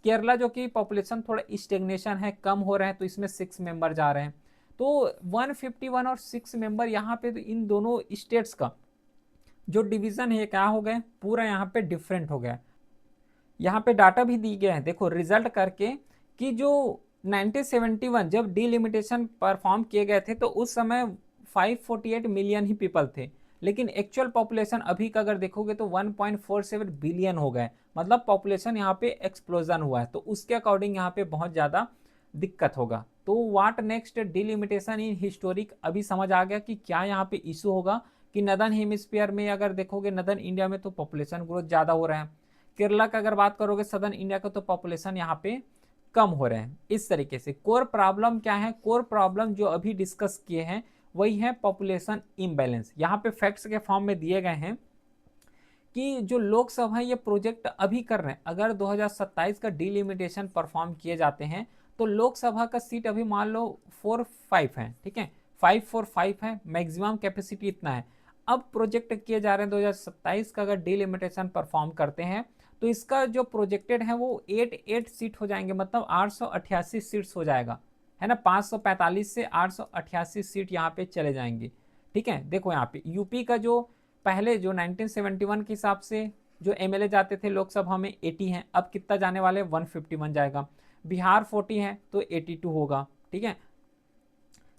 केरला जो कि पॉपुलेशन थोड़ा स्टेग्नेशन है, कम हो रहा है, तो इसमें 6 मेंबर जा रहे हैं। तो 151 और 6 मेंबर यहाँ पे, तो इन दोनों स्टेट्स का जो डिवीजन है क्या हो गए, पूरा यहाँ पे डिफरेंट हो गया। यहाँ पे डाटा भी दी गया है, देखो रिजल्ट करके, कि जो 1971 जब डिलिमिटेशन परफॉर्म किए गए थे तो उस समय 548 मिलियन ही पीपल थे। लेकिन एक्चुअल पॉपुलेशन अभी का अगर देखोगे तो 1.47 बिलियन हो गए, मतलब पॉपुलेशन यहाँ पे एक्सप्लोजन हुआ है। तो उसके अकॉर्डिंग यहाँ पे बहुत ज़्यादा दिक्कत होगा। तो what next delimitation in historic, अभी समझ आ गया कि क्या यहाँ पे इशू होगा, कि नदर्न हेमिस्फीयर में अगर देखोगे नदर्न इंडिया में तो पॉपुलेशन ग्रोथ ज़्यादा हो रहा है, केरला का अगर बात करोगे सदर्न इंडिया का तो पॉपुलेशन यहाँ पे कम हो रहे हैं। इस तरीके से कोर प्रॉब्लम क्या है, कोर प्रॉब्लम जो अभी डिस्कस किए हैं वही है पॉपुलेशन इम्बैलेंस। यहाँ पे फैक्ट्स के फॉर्म में दिए गए हैं कि जो लोकसभा ये प्रोजेक्ट अभी कर रहे हैं, अगर 2027 का डिलिमिटेशन परफॉर्म किए जाते हैं तो लोकसभा का सीट अभी मान लो 4-5 है, ठीक है, 545 है, मैक्सिमम कैपेसिटी इतना है। अब प्रोजेक्ट किए जा रहे हैं 2027 का अगर डिलिमिटेशन परफॉर्म करते हैं तो इसका जो प्रोजेक्टेड है वो 8 सीट हो जाएंगे, मतलब 888 सीट्स हो जाएगा, है ना। 545 से 888 सीट यहाँ पे चले जाएंगे, ठीक है। देखो यहाँ पे यूपी का जो पहले जो 1971 के हिसाब से जो एमएलए जाते थे लोकसभा में 80 हैं, अब कितना जाने वाले 151 जाएगा। बिहार 40 है तो 82 होगा, ठीक है।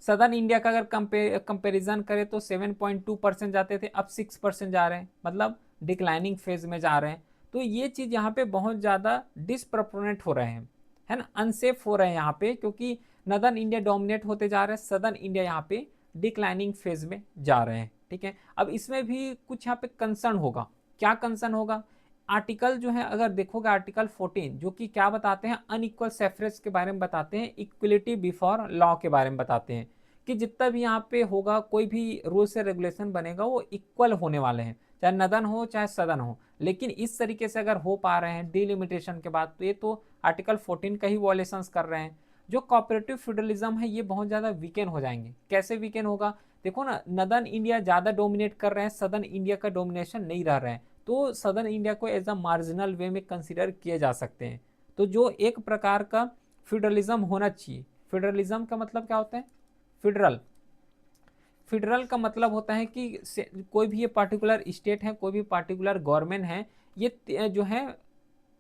सदर्न इंडिया का अगर कंपेरिजन करें तो 7.2% जाते थे, अब 6% जा रहे हैं, मतलब डिक्लाइनिंग फेज में जा रहे हैं। तो ये चीज़ यहाँ पे बहुत ज़्यादा डिसप्रपोर्शनेट हो रहे हैं, है ना, अनसेफ हो रहे हैं यहाँ पे, क्योंकि नदर्न इंडिया डोमिनेट होते जा रहे हैं, सदर्न इंडिया यहाँ पे डिक्लाइनिंग फेज में जा रहे हैं, ठीक है। अब इसमें भी कुछ यहाँ पे कंसर्न होगा, क्या कंसर्न होगा, आर्टिकल जो है अगर देखोगे आर्टिकल 14 जो कि क्या बताते हैं, अनइक्वल सफरेज के बारे में बताते हैं, इक्वलिटी बिफोर लॉ के बारे में बताते हैं, कि जितना भी यहाँ पे होगा कोई भी रूल से रेगुलेशन बनेगा वो इक्वल होने वाले हैं, चाहे नदन हो चाहे सदन हो। लेकिन इस तरीके से अगर हो पा रहे हैं डिलिमिटेशन के बाद, तो ये तो आर्टिकल 14 का ही वॉयलेशंस कर रहे हैं। जो कोऑपरेटिव फेडरलिज्म है ये बहुत ज़्यादा वीकेन हो जाएंगे। कैसे वीकेन होगा, देखो ना, नदर्न इंडिया ज़्यादा डोमिनेट कर रहे हैं, सदर्न इंडिया का डोमिनेशन नहीं रह रहा है, तो सदर्न इंडिया को एज अ मार्जिनल वे में कंसिडर किए जा सकते हैं। तो जो एक प्रकार का फेडरलिज्म होना चाहिए, फेडरलिज्म का मतलब क्या होता है, फेडरल, फेडरल का मतलब होता है कि कोई भी ये पार्टिकुलर स्टेट है, कोई भी पार्टिकुलर गवर्नमेंट है, ये जो है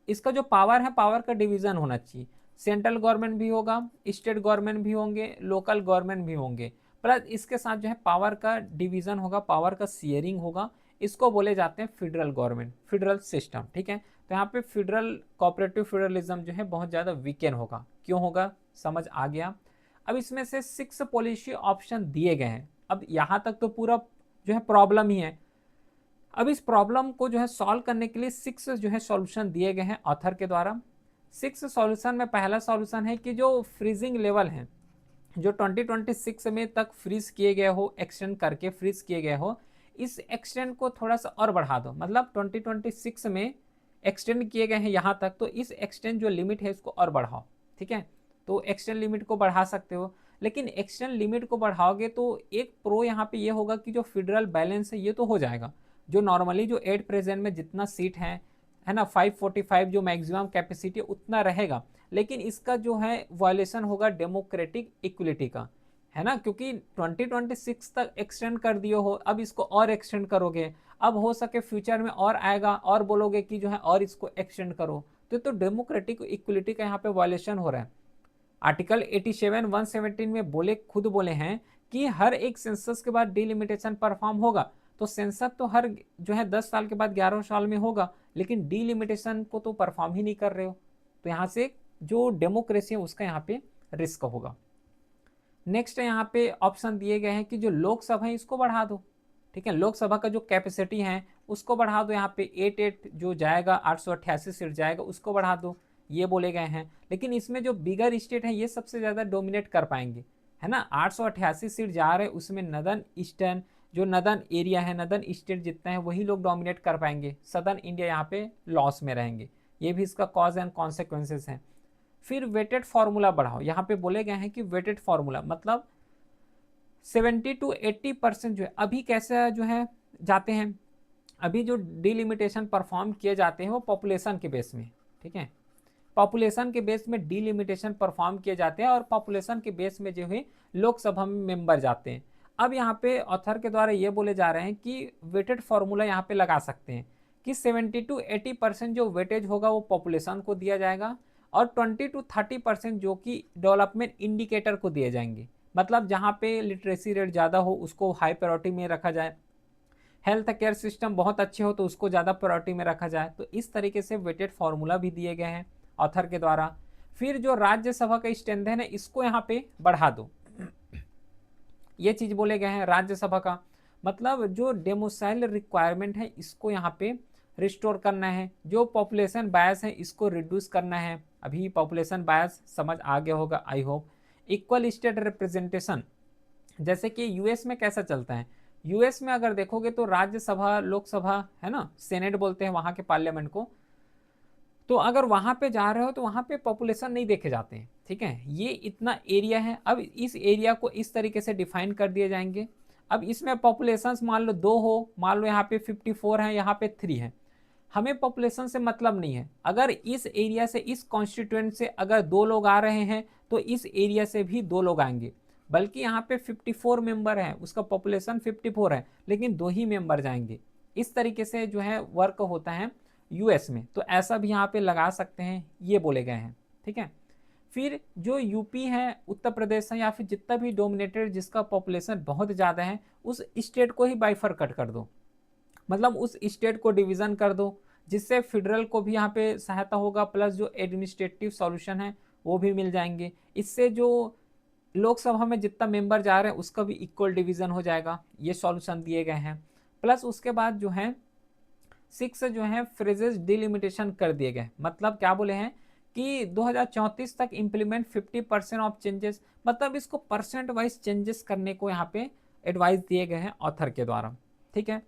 इसका जो पावर है, पावर का डिवीजन होना चाहिए। सेंट्रल गवर्नमेंट भी होगा, स्टेट गवर्नमेंट भी होंगे, लोकल गवर्नमेंट भी होंगे, प्लस इसके साथ जो है पावर का डिवीजन होगा, पावर का शेयरिंग होगा। इसको बोले जाते हैं फेडरल गवर्नमेंट, फेडरल सिस्टम। ठीक है, तो यहाँ पे फेडरल कोऑपरेटिव फेडरलिज्म जो है बहुत ज़्यादा वीकेन होगा। क्यों होगा, समझ आ गया। अब इसमें से 6 पॉलिसी ऑप्शन दिए गए हैं। अब यहाँ तक तो पूरा जो है प्रॉब्लम ही है। अब इस प्रॉब्लम को जो है सॉल्व करने के लिए 6 जो है सॉल्यूशन दिए गए हैं ऑथर के द्वारा। 6 सॉल्यूशन में पहला सॉल्यूशन है कि जो फ्रीजिंग लेवल है, जो 2026 में तक फ्रीज किए गए हो, एक्सटेंड करके फ्रीज किए गए हो, इस एक्सटेंड को थोड़ा सा और बढ़ा दो। मतलब 2026 में एक्सटेंड किए गए हैं यहाँ तक, तो इस एक्सटेंड जो लिमिट है इसको और बढ़ाओ। ठीक है, तो एक्सटेंड लिमिट को बढ़ा सकते हो, लेकिन एक्सटेंड लिमिट को बढ़ाओगे तो एक प्रो यहाँ पे ये होगा कि जो फेडरल बैलेंस है ये तो हो जाएगा। जो नॉर्मली जो एट प्रेजेंट में जितना सीट है ना, 545 जो मैक्सिमम कैपेसिटी उतना रहेगा, लेकिन इसका जो है वायलेशन होगा डेमोक्रेटिक इक्वलिटी का, है ना, क्योंकि 2026 तक एक्सटेंड कर दियो हो, अब इसको और एक्सटेंड करोगे, अब हो सके फ्यूचर में और आएगा और बोलोगे कि जो है और इसको एक्सटेंड करो, तो डेमोक्रेटिक इक्वलिटी का यहाँ पे वायलेशन हो रहा है। आर्टिकल 87 117 में खुद बोले हैं कि हर एक सेंसस के बाद डिलिमिटेशन परफॉर्म होगा। तो सेंसस तो हर जो है 10 साल के बाद 11 साल में होगा, लेकिन डिलिमिटेशन को तो परफॉर्म ही नहीं कर रहे हो, तो यहाँ से जो डेमोक्रेसी है उसका यहाँ पे रिस्क होगा। नेक्स्ट यहाँ पे ऑप्शन दिए गए हैं कि जो लोकसभा है इसको बढ़ा दो। ठीक है, लोकसभा का जो कैपेसिटी है उसको बढ़ा दो, यहाँ पे 88 जो जाएगा 888 सीट जाएगा उसको बढ़ा दो, ये बोले गए हैं। लेकिन इसमें जो बिगर स्टेट है ये सबसे ज़्यादा डोमिनेट कर पाएंगे, है ना। 888 सीट जा रहे, उसमें नदर्न ईस्टर्न जो नदर्न एरिया है, नदर्न स्टेट जितना है वही लोग डोमिनेट कर पाएंगे, सदर्न इंडिया यहाँ पे लॉस में रहेंगे। ये भी इसका कॉज एंड कॉन्सिक्वेंसेस हैं। फिर वेटेड फार्मूला बढ़ाओ, यहाँ पे बोले गए हैं कि वेटेड फार्मूला मतलब 70 to 80% जो है अभी कैसे जो है जाते हैं, अभी जो डिलिमिटेशन परफॉर्म किए जाते हैं वो पॉपुलेशन के बेस में। ठीक है, पॉपुलेशन के बेस में डिलिमिटेशन परफॉर्म किए जाते हैं और पॉपुलेशन के बेस में जो है लोकसभा में मेंबर जाते हैं। अब यहाँ पे ऑथर के द्वारा ये बोले जा रहे हैं कि वेटेड फार्मूला यहाँ पे लगा सकते हैं कि 70 to 80% जो वेटेज होगा वो पॉपुलेशन को दिया जाएगा और 20 to 30% जो कि डेवलपमेंट इंडिकेटर को दिए जाएंगे। मतलब जहाँ पे लिटरेसी रेट ज़्यादा हो उसको हाई प्रायोरिटी में रखा जाए, हेल्थ केयर सिस्टम बहुत अच्छे हो तो उसको ज़्यादा प्रायोरिटी में रखा जाए। तो इस तरीके से वेटेड फार्मूला भी दिए गए हैं ऑथर के द्वारा। फिर जो राज्यसभा का स्टैंडर्ड है इसको यहाँ पे बढ़ा दो, ये चीज़ बोले गए हैं। राज्यसभा का मतलब जो डेमोसाइल रिक्वायरमेंट है इसको यहाँ पे रिस्टोर करना है, जो पॉपुलेशन बायस है इसको रिड्यूस करना है। अभी पॉपुलेशन बायस समझ आ गया होगा I hope. Equal state representation, जैसे कि यूएस में कैसा चलता है, यूएस में अगर देखोगे तो राज्यसभा लोकसभा है ना, सेनेट बोलते हैं वहाँ के पार्लियामेंट को, तो अगर वहाँ पे जा रहे हो तो वहाँ पे पॉपुलेशन नहीं देखे जाते हैं। ठीक है, ये इतना एरिया है, अब इस एरिया को इस तरीके से डिफाइन कर दिए जाएंगे। अब इसमें पॉपुलेशन मान लो 2 हो, मान लो यहाँ पे 54 है, यहाँ पे 3 है, हमें पॉपुलेशन से मतलब नहीं है। अगर इस एरिया से, इस कॉन्स्टिट्यूएंट से अगर 2 लोग आ रहे हैं तो इस एरिया से भी 2 लोग आएंगे। बल्कि यहाँ पे 54 मेंबर है, उसका पॉपुलेशन 54 है, लेकिन 2 ही मेंबर जाएंगे। इस तरीके से जो है वर्क होता है यूएस में, तो ऐसा भी यहाँ पे लगा सकते हैं, ये बोले गए हैं। ठीक है, फिर जो यूपी है, उत्तर प्रदेश है, या फिर जितना भी डोमिनेटेड जिसका पॉपुलेशन बहुत ज़्यादा है उस स्टेट को ही बाइफरकट कर दो, मतलब उस स्टेट को डिवीज़न कर दो, जिससे फेडरल को भी यहाँ पे सहायता होगा, प्लस जो एडमिनिस्ट्रेटिव सॉल्यूशन है वो भी मिल जाएंगे। इससे जो लोकसभा में जितना मेंबर जा रहे हैं उसका भी इक्वल डिवीज़न हो जाएगा। ये सॉल्यूशन दिए गए हैं। प्लस उसके बाद जो है 6 जो है फ्रेजेस डिलिमिटेशन कर दिए गए। मतलब क्या बोले हैं कि 2034 तक इम्प्लीमेंट 50% ऑफ चेंजेस, मतलब इसको परसेंट वाइज चेंजेस करने को यहाँ पे एडवाइस दिए गए हैं ऑथर के द्वारा। ठीक है,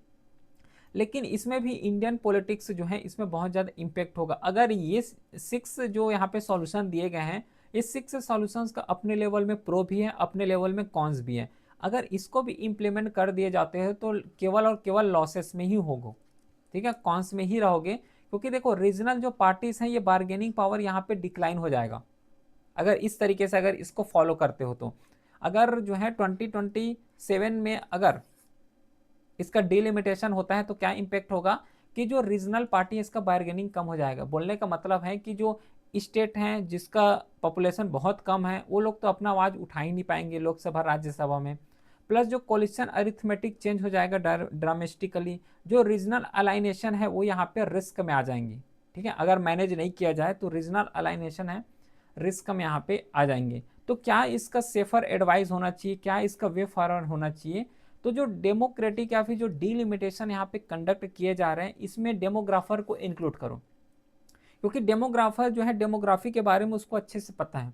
लेकिन इसमें भी इंडियन पॉलिटिक्स जो है इसमें बहुत ज़्यादा इम्पेक्ट होगा। अगर ये 6 जो यहाँ पे सॉल्यूशन दिए गए हैं इस 6 सॉल्यूशंस का अपने लेवल में प्रो भी है, अपने लेवल में कॉन्स भी है। अगर इसको भी इम्प्लीमेंट कर दिए जाते हैं तो केवल और केवल लॉसेस में ही होगा, ठीक है, कॉन्स में ही रहोगे। क्योंकि देखो रीजनल जो पार्टीज हैं ये बार्गेनिंग पावर यहाँ पे डिक्लाइन हो जाएगा अगर इस तरीके से अगर इसको फॉलो करते हो तो। अगर जो है 2027 में अगर इसका डिलिमिटेशन होता है तो क्या इम्पेक्ट होगा कि जो रीजनल पार्टी है इसका बार्गेनिंग कम हो जाएगा। बोलने का मतलब है कि जो स्टेट हैं जिसका पॉपुलेशन बहुत कम है वो लोग तो अपना आवाज़ उठा ही नहीं पाएंगे लोकसभा राज्यसभा में। प्लस जो कोलिशन अरिथमेटिक चेंज हो जाएगा ड्रामेस्टिकली, जो रीजनल अलाइनेशन है वो यहाँ पे रिस्क में आ जाएंगी, ठीक है, अगर मैनेज नहीं किया जाए तो रीजनल अलाइनेशन है रिस्क में यहाँ पे आ जाएंगे। तो क्या इसका सेफर एडवाइस होना चाहिए, क्या इसका वे फॉरवर्ड होना चाहिए। तो जो डेमोक्रेटिक या फिर जो डिलिमिटेशन यहाँ पे कंडक्ट किए जा रहे हैं इसमें डेमोग्राफर को इंक्लूड करो, क्योंकि डेमोग्राफर जो है डेमोग्राफी के बारे में उसको अच्छे से पता है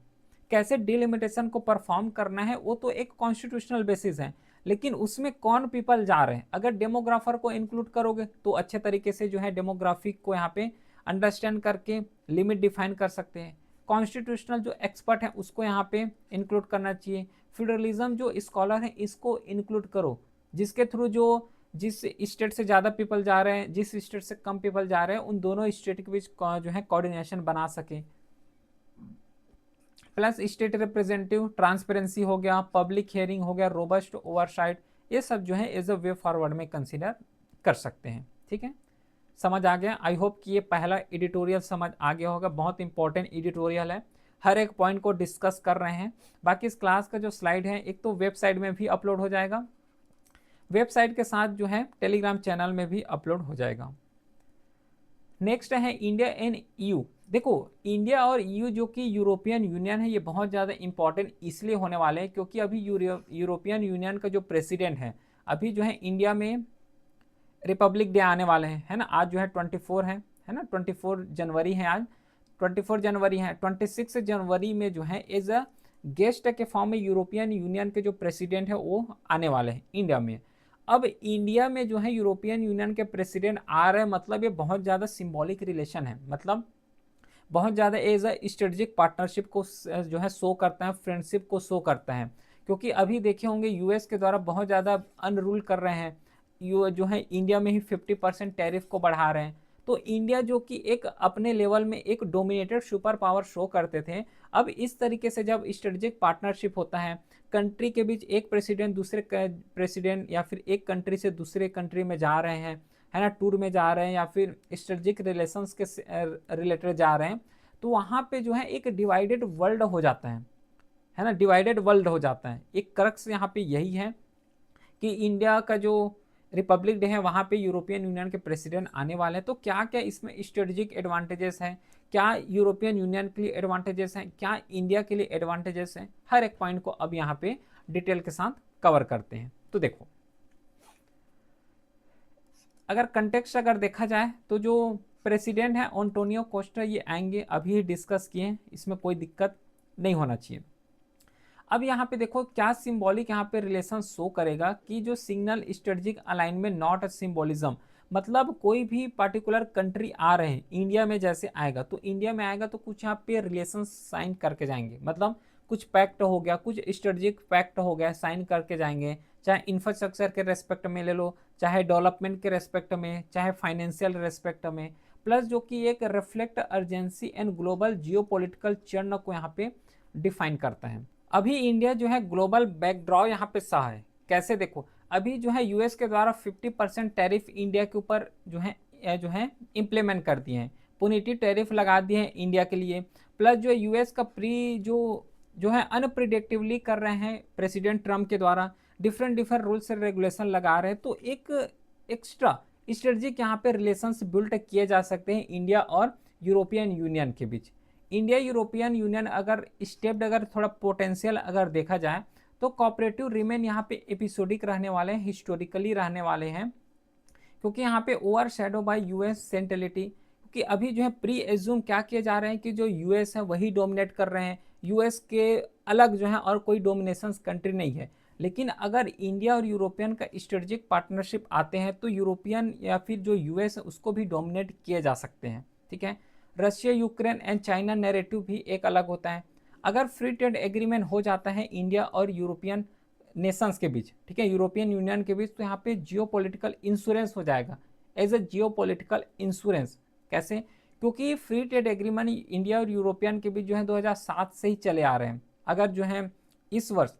कैसे डिलिमिटेशन को परफॉर्म करना है। वो तो एक कॉन्स्टिट्यूशनल बेसिस है, लेकिन उसमें कौन पीपल जा रहे हैं। अगर डेमोग्राफर को इंक्लूड करोगे तो अच्छे तरीके से जो है डेमोग्राफिक को यहाँ पे अंडरस्टैंड करके लिमिट डिफाइन कर सकते हैं। कॉन्स्टिट्यूशनल जो एक्सपर्ट है उसको यहाँ पे इंक्लूड करना चाहिए। फेडरलिज्म जो स्कॉलर है इसको इंक्लूड करो, जिसके थ्रू जो जिस स्टेट से ज़्यादा पीपल जा रहे हैं जिस स्टेट से कम पीपल जा रहे हैं उन दोनों स्टेट के बीच जो है कोऑर्डिनेशन बना सके। प्लस स्टेट रिप्रेजेंटेटिव ट्रांसपेरेंसी हो गया, पब्लिक हियरिंग हो गया, रोबस्ट ओवरसाइट, ये सब जो है एज अ वे फॉरवर्ड में कंसीडर कर सकते हैं। ठीक है, समझ आ गया। आई होप कि ये पहला एडिटोरियल समझ आ गया होगा। बहुत इंपॉर्टेंट एडिटोरियल है, हर एक पॉइंट को डिस्कस कर रहे हैं। बाकी इस क्लास का जो स्लाइड है एक तो वेबसाइट में भी अपलोड हो जाएगा, वेबसाइट के साथ जो है टेलीग्राम चैनल में भी अपलोड हो जाएगा। नेक्स्ट है इंडिया एंड ईयू। देखो इंडिया और ईयू जो कि यूरोपियन यूनियन है ये बहुत ज़्यादा इंपॉर्टेंट इसलिए होने वाले हैं क्योंकि अभी यूरोपियन यूनियन का जो प्रेसिडेंट है अभी जो है इंडिया में रिपब्लिक डे आने वाले हैं, है ना। आज जो है 24 है ना, 24 जनवरी है आज, 24 जनवरी है। 26 जनवरी में जो है एज अ गेस्ट के फॉर्म में यूरोपियन यूनियन के जो प्रेसिडेंट है वो आने वाले हैं इंडिया में। अब इंडिया में जो है यूरोपियन यूनियन के प्रेसिडेंट आ रहे हैं, मतलब ये बहुत ज़्यादा सिंबॉलिक रिलेशन है, मतलब बहुत ज़्यादा एज अ स्ट्रेटेजिक पार्टनरशिप को जो है शो करता है, फ्रेंडशिप को शो करता है। क्योंकि अभी देखे होंगे यूएस के द्वारा बहुत ज़्यादा अनरूल कर रहे हैं, यू जो है इंडिया में ही 50% टैरिफ को बढ़ा रहे हैं। तो इंडिया जो कि एक अपने लेवल में एक डोमिनेटेड सुपर पावर शो करते थे, अब इस तरीके से जब स्ट्रेटेजिक पार्टनरशिप होता है, कंट्री के बीच एक प्रेसिडेंट दूसरे प्रेसिडेंट या फिर एक कंट्री से दूसरे कंट्री में जा रहे हैं, है ना, टूर में जा रहे हैं या फिर स्ट्रेटेजिक रिलेशंस के रिलेटेड जा रहे हैं, तो वहाँ पे जो है एक डिवाइडेड वर्ल्ड हो जाता है ना, डिवाइडेड वर्ल्ड हो जाता है। एक क्रक्स यहाँ पे यही है कि इंडिया का जो रिपब्लिक डे है वहाँ पे यूरोपियन यूनियन के प्रेसिडेंट आने वाले हैं। तो क्या क्या इसमें स्ट्रेटेजिक एडवांटेजेस हैं, क्या यूरोपियन यूनियन के लिए एडवांटेजेस हैं, क्या इंडिया के लिए एडवांटेजेस हैं, हर एक पॉइंट को अब यहाँ पे डिटेल के साथ कवर करते हैं। तो देखो अगर कंटेक्स्ट अगर देखा जाए तो जो प्रेसिडेंट है एंटोनियो कोस्टा ये आएंगे, अभी डिस्कस किए हैं, इसमें कोई दिक्कत नहीं होना चाहिए। अब यहाँ पे देखो क्या सिंबॉलिक यहाँ पे रिलेशन शो करेगा कि जो signal strategic alignment not a symbolism, मतलब कोई भी पर्टिकुलर कंट्री आ रहे हैं इंडिया में, जैसे आएगा तो इंडिया में आएगा तो कुछ यहाँ पे रिलेशन साइन करके जाएंगे, मतलब कुछ पैक्ट हो गया, कुछ स्ट्रेटेजिक पैक्ट हो गया, साइन करके जाएंगे, चाहे इंफ्रास्ट्रक्चर के रेस्पेक्ट में ले लो, चाहे डेवलपमेंट के रेस्पेक्ट में, चाहे फाइनेंशियल रेस्पेक्ट में। प्लस जो कि एक reflect urgency and global geopolitical चरण को यहाँ पे डिफाइन करता है। अभी इंडिया जो है ग्लोबल बैकड्रॉ यहाँ पे सहा है, कैसे देखो अभी जो है यूएस के द्वारा 50% टैरिफ इंडिया के ऊपर जो है इम्प्लीमेंट कर दिए हैं, पुनिटिव टैरिफ लगा दिए हैं इंडिया के लिए। प्लस जो यूएस का प्री जो है अनप्रिडिक्टिवली कर रहे हैं प्रेसिडेंट ट्रम्प के द्वारा, डिफरेंट रूल्स एंड रेगुलेशन लगा रहे हैं। तो एक एक्स्ट्रा स्ट्रेटजिक यहाँ पे रिलेशंस बिल्ड किए जा सकते हैं इंडिया और यूरोपियन यूनियन के बीच। इंडिया यूरोपियन यूनियन अगर स्टेप्ड अगर थोड़ा पोटेंशियल अगर देखा जाए तो कोऑपरेटिव रिमेन यहाँ पे एपिसोडिक रहने वाले हैं, हिस्टोरिकली रहने वाले हैं, क्योंकि यहाँ पे over shadow by US centrality. क्योंकि अभी जो है प्री एज्यूम क्या किए जा रहे हैं कि जो यूएस है वही डोमिनेट कर रहे हैं, यूएस के अलग जो है और कोई डोमिनेशन कंट्री नहीं है। लेकिन अगर इंडिया और यूरोपियन का स्ट्रेटेजिक पार्टनरशिप आते हैं तो यूरोपियन या फिर जो यूएस है उसको भी डोमिनेट किए जा सकते हैं, ठीक है। Russia Ukraine and China narrative भी एक अलग होता है। अगर फ्री ट्रेड एग्रीमेंट हो जाता है इंडिया और यूरोपियन नेशंस के बीच, ठीक है, यूरोपियन यूनियन के बीच, तो यहाँ पे जियो पॉलिटिकल इंश्योरेंस हो जाएगा, as a geopolitical insurance. कैसे? क्योंकि फ्री ट्रेड एग्रीमेंट इंडिया और यूरोपियन के बीच जो है 2007 से ही चले आ रहे हैं। अगर जो है इस वर्ष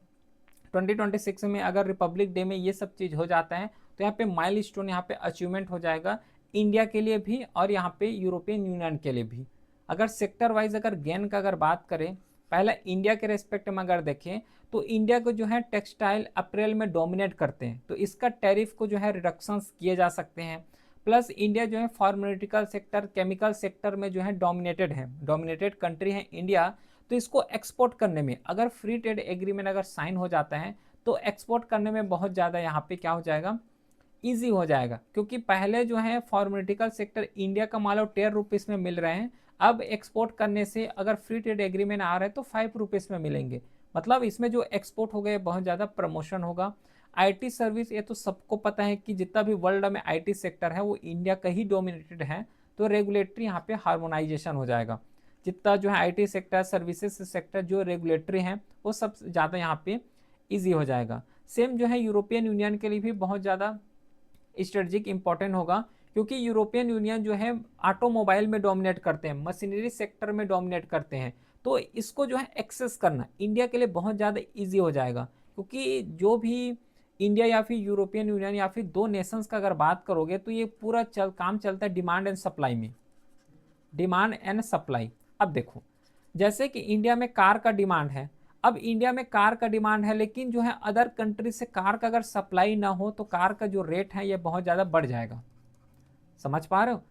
2026 में अगर रिपब्लिक डे में ये सब चीज़ हो जाता है तो यहाँ पे माइलस्टोन यहाँ पे अचीवमेंट हो जाएगा इंडिया के लिए भी और यहाँ पे यूरोपियन यूनियन के लिए भी। अगर सेक्टर वाइज अगर गेन का अगर बात करें, पहला इंडिया के रेस्पेक्ट में अगर देखें तो इंडिया को जो है टेक्सटाइल अप्रैल में डोमिनेट करते हैं, तो इसका टैरिफ को जो है रिडक्शंस किए जा सकते हैं। प्लस इंडिया जो है फार्मास्यूटिकल सेक्टर, केमिकल सेक्टर में जो है डोमिनेटेड कंट्री है इंडिया, तो इसको एक्सपोर्ट करने में अगर फ्री ट्रेड एग्रीमेंट अगर साइन हो जाता है तो एक्सपोर्ट करने में बहुत ज़्यादा यहाँ पे क्या हो जाएगा, ईजी हो जाएगा। क्योंकि पहले जो है फार्मास्यूटिकल सेक्टर इंडिया का मान लो 10 रुपीज़ में मिल रहे हैं, अब एक्सपोर्ट करने से अगर फ्री ट्रेड एग्रीमेंट आ रहा है तो 5 रुपीज़ में मिलेंगे। मतलब इसमें जो एक्सपोर्ट हो गए बहुत ज़्यादा प्रमोशन होगा। आईटी सर्विस, ये तो सबको पता है कि जितना भी वर्ल्ड में आईटी सेक्टर है वो इंडिया का ही डोमिनेटेड है, तो रेगुलेटरी यहाँ पे हार्मोनाइजेशन हो जाएगा। जितना जो है आईटी सेक्टर, सर्विसेज सेक्टर जो रेगुलेटरी हैं वो सब ज़्यादा यहाँ पे ईजी हो जाएगा। सेम जो है यूरोपियन यूनियन के लिए भी बहुत ज़्यादा स्ट्रेटजिक इंपॉर्टेंट होगा, क्योंकि यूरोपियन यूनियन जो है ऑटोमोबाइल में डोमिनेट करते हैं, मशीनरी सेक्टर में डोमिनेट करते हैं, तो इसको जो है एक्सेस करना इंडिया के लिए बहुत ज़्यादा ईजी हो जाएगा। क्योंकि जो भी इंडिया या फिर यूरोपियन यूनियन या फिर दो नेशंस का अगर बात करोगे तो ये पूरा काम चलता है डिमांड एंड सप्लाई में, डिमांड एंड सप्लाई। अब देखो जैसे कि इंडिया में कार का डिमांड है, अब इंडिया में कार का डिमांड है लेकिन जो है अदर कंट्री से कार का अगर सप्लाई ना हो तो कार का जो रेट है ये बहुत ज़्यादा बढ़ जाएगा। समझ पा रहे हो,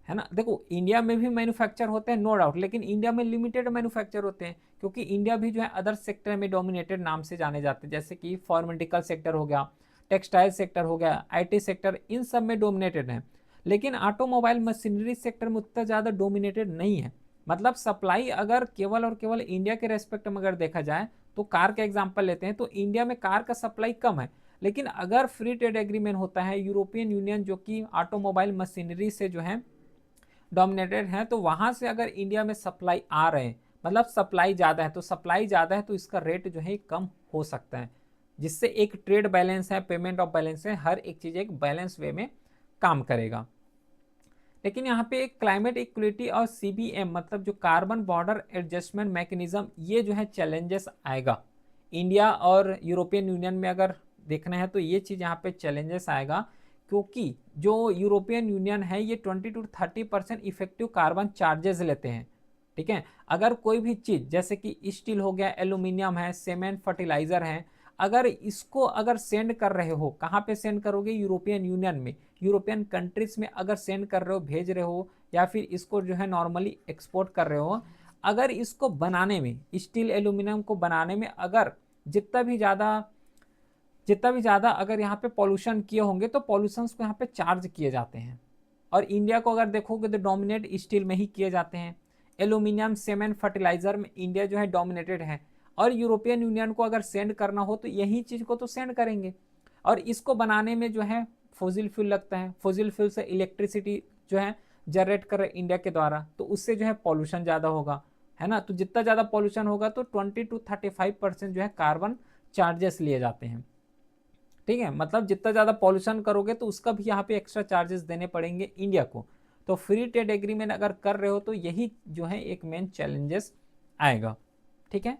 है ना? देखो इंडिया में भी मैन्युफैक्चर होते हैं नो डाउट, लेकिन इंडिया में लिमिटेड मैन्युफैक्चर होते हैं, क्योंकि इंडिया भी जो है अदर सेक्टर में डोमिनेटेड नाम से जाने जाते हैं, जैसे कि फार्मास्यूटिकल सेक्टर हो गया, टेक्सटाइल सेक्टर हो गया, आईटी सेक्टर, इन सब में डोमिनेटेड है। लेकिन ऑटोमोबाइल मशीनरी सेक्टर में उतना ज़्यादा डोमिनेटेड नहीं है। मतलब सप्लाई अगर केवल और केवल इंडिया के रेस्पेक्ट में अगर देखा जाए तो कार का एग्जाम्पल लेते हैं तो इंडिया में कार का सप्लाई कम है, लेकिन अगर फ्री ट्रेड एग्रीमेंट होता है यूरोपियन यूनियन जो कि ऑटोमोबाइल मशीनरी से जो है डोमिनेटेड है, तो वहां से अगर इंडिया में सप्लाई आ रहे हैं, मतलब सप्लाई ज़्यादा है, तो सप्लाई ज़्यादा है तो इसका रेट जो है कम हो सकता है, जिससे एक ट्रेड बैलेंस है, पेमेंट ऑफ बैलेंस है, हर एक चीज़ एक बैलेंस वे में काम करेगा। लेकिन यहाँ पे एक क्लाइमेट इक्वलिटी और CBM मतलब जो कार्बन बॉर्डर एडजस्टमेंट मैकेनिज्म, ये जो है चैलेंजेस आएगा इंडिया और यूरोपियन यूनियन में अगर देखना है तो ये चीज़ यहाँ पे चैलेंजेस आएगा, क्योंकि जो यूरोपियन यूनियन है ये 20 to 30% इफेक्टिव कार्बन चार्जेस लेते हैं। ठीक है, अगर कोई भी चीज़ जैसे कि स्टील हो गया, एल्यूमिनियम है, सीमेंट, फर्टिलाइजर है, अगर इसको अगर सेंड कर रहे हो, कहाँ पे सेंड करोगे? यूरोपियन यूनियन में, यूरोपियन कंट्रीज में अगर सेंड कर रहे हो, भेज रहे हो, या फिर इसको जो है नॉर्मली एक्सपोर्ट कर रहे हो, अगर इसको बनाने में, स्टील एल्यूमिनियम को बनाने में अगर जितना भी ज़्यादा अगर यहाँ पे पॉल्यूशन किए होंगे तो पॉल्यूशन को यहाँ पे चार्ज किए जाते हैं। और इंडिया को अगर देखोगे तो डोमिनेट स्टील में ही किए जाते हैं, एल्यूमिनियम, सीमेंट, फर्टिलाइजर में इंडिया जो है डोमिनेटेड है। और यूरोपियन यूनियन को अगर सेंड करना हो तो यही चीज़ को तो सेंड करेंगे, और इसको बनाने में जो है फॉसिल फ्यूल लगता है, फॉसिल फ्यूल से इलेक्ट्रिसिटी जो है जनरेट कर इंडिया के द्वारा, तो उससे जो है पॉल्यूशन ज़्यादा होगा, है ना? तो जितना ज़्यादा पॉल्यूशन होगा तो 20 to 35% जो है कार्बन चार्जेस लिए जाते हैं। ठीक है, मतलब जितना ज़्यादा पॉल्यूशन करोगे तो उसका भी यहाँ पे एक्स्ट्रा चार्जेस देने पड़ेंगे इंडिया को। तो फ्री ट्रेड एग्रीमेंट अगर कर रहे हो तो यही जो है एक मेन चैलेंजेस आएगा। ठीक है,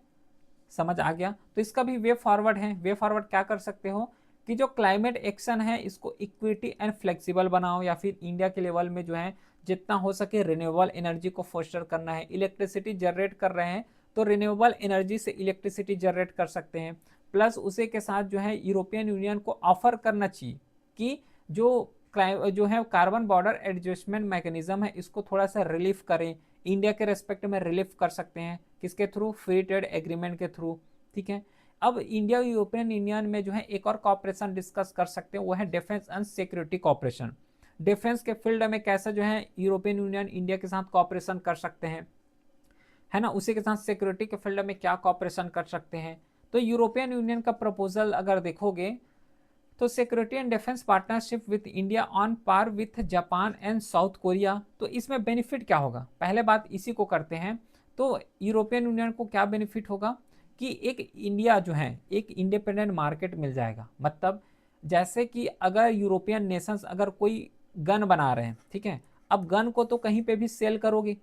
समझ आ गया? तो इसका भी वे फॉरवर्ड है। वे फॉरवर्ड क्या कर सकते हो कि जो क्लाइमेट एक्शन है इसको इक्विटी एंड फ्लेक्सिबल बनाओ, या फिर इंडिया के लेवल में जो है जितना हो सके रिन्यूएबल एनर्जी को फोस्टर करना है। इलेक्ट्रिसिटी जनरेट कर रहे हैं तो रिन्यूएबल एनर्जी से इलेक्ट्रिसिटी जनरेट कर सकते हैं। प्लस उसी के साथ जो है यूरोपियन यूनियन को ऑफर करना चाहिए कि जो है कार्बन बॉर्डर एडजस्टमेंट मैकेनिज्म है इसको थोड़ा सा रिलीफ करें। इंडिया के रेस्पेक्ट में रिलीफ कर सकते हैं, किसके थ्रू? फ्री ट्रेड एग्रीमेंट के थ्रू। ठीक है, अब इंडिया और यूरोपियन यूनियन में जो है एक और कॉपरेशन डिस्कस कर सकते हैं, वो है defence and security corporation. Defence के फील्ड में कैसा जो है यूरोपियन यूनियन इंडिया के साथ कॉपरेशन कर सकते हैं, है ना? उसी के साथ सिक्योरिटी के फील्ड में क्या कॉपरेशन कर सकते हैं। तो यूरोपियन यूनियन का प्रपोजल अगर देखोगे तो security and defence partnership with India on par with Japan and South Korea. तो इसमें बेनिफिट क्या होगा, पहले बात इसी को करते हैं। तो यूरोपियन यूनियन को क्या बेनिफिट होगा कि एक इंडिया जो है एक इंडिपेंडेंट मार्केट मिल जाएगा। मतलब जैसे कि अगर यूरोपियन नेशंस अगर कोई गन बना रहे हैं, ठीक है, अब गन को तो कहीं पे भी सेल करोगे,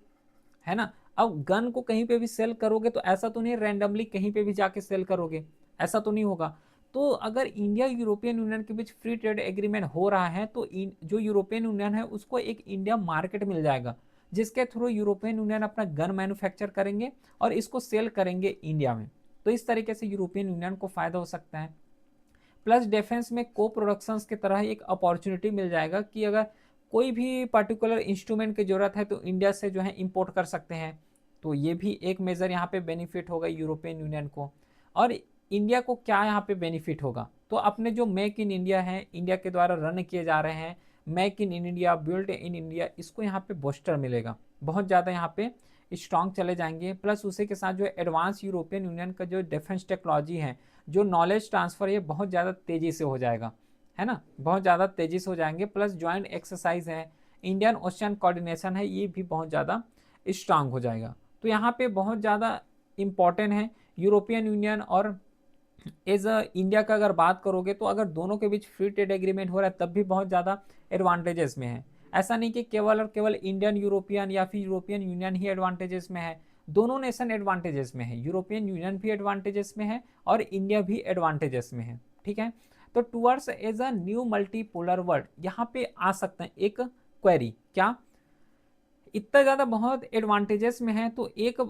है ना। अब गन को कहीं पे भी सेल करोगे तो ऐसा तो नहीं रैंडमली कहीं पे भी जाके सेल करोगे, ऐसा तो नहीं होगा। तो अगर इंडिया यूरोपियन यूनियन के बीच फ्री ट्रेड एग्रीमेंट हो रहा है तो जो यूरोपियन यूनियन है उसको एक इंडिया मार्केट मिल जाएगा, जिसके थ्रू यूरोपियन यूनियन अपना गन मैन्युफैक्चर करेंगे और इसको सेल करेंगे इंडिया में। तो इस तरीके से यूरोपियन यूनियन को फायदा हो सकता है। प्लस डिफेंस में को प्रोडक्शंस की तरह एक अपॉर्चुनिटी मिल जाएगा कि अगर कोई भी पर्टिकुलर इंस्ट्रूमेंट की जरूरत है तो इंडिया से जो है इंपोर्ट कर सकते हैं। तो ये भी एक मेजर यहाँ पे बेनिफिट होगा यूरोपियन यूनियन को। और इंडिया को क्या यहाँ पे बेनिफिट होगा, तो अपने जो मेक इन इंडिया है, इंडिया के द्वारा रन किए जा रहे हैं, make in India, build in India, इसको यहाँ पे बूस्टर मिलेगा, बहुत ज़्यादा यहाँ पे स्ट्रांग चले जाएंगे। प्लस उसी के साथ जो एडवांस यूरोपियन यूनियन का जो डिफेंस टेक्नोलॉजी है, जो नॉलेज ट्रांसफर ये बहुत ज़्यादा तेज़ी से हो जाएगा, है ना, बहुत ज़्यादा तेज़ी से हो जाएंगे। प्लस ज्वाइंट एक्सरसाइज है, इंडियन ओशियन कोऑर्डिनेशन है, ये भी बहुत ज़्यादा स्ट्रांग हो जाएगा। तो यहाँ पे बहुत ज़्यादा इम्पॉर्टेंट है यूरोपियन यूनियन और एज इंडिया का अगर बात करोगे तो अगर दोनों के बीच फ्री ट्रेड एग्रीमेंट हो रहा है तब भी बहुत ज़्यादा एडवांटेजेस में है। ऐसा नहीं कि केवल और केवल इंडियन यूरोपियन या फिर यूरोपियन यूनियन ही एडवांटेजेस में है, दोनों नेशन एडवांटेजेस में है, यूरोपियन यूनियन भी एडवांटेजेस में है और इंडिया भी एडवांटेजेस में है, ठीक है। तो towards as a new multipolar world यहाँ पे आ सकते हैं एक क्वेरी, क्या इतना ज़्यादा बहुत एडवांटेजेस में है तो एक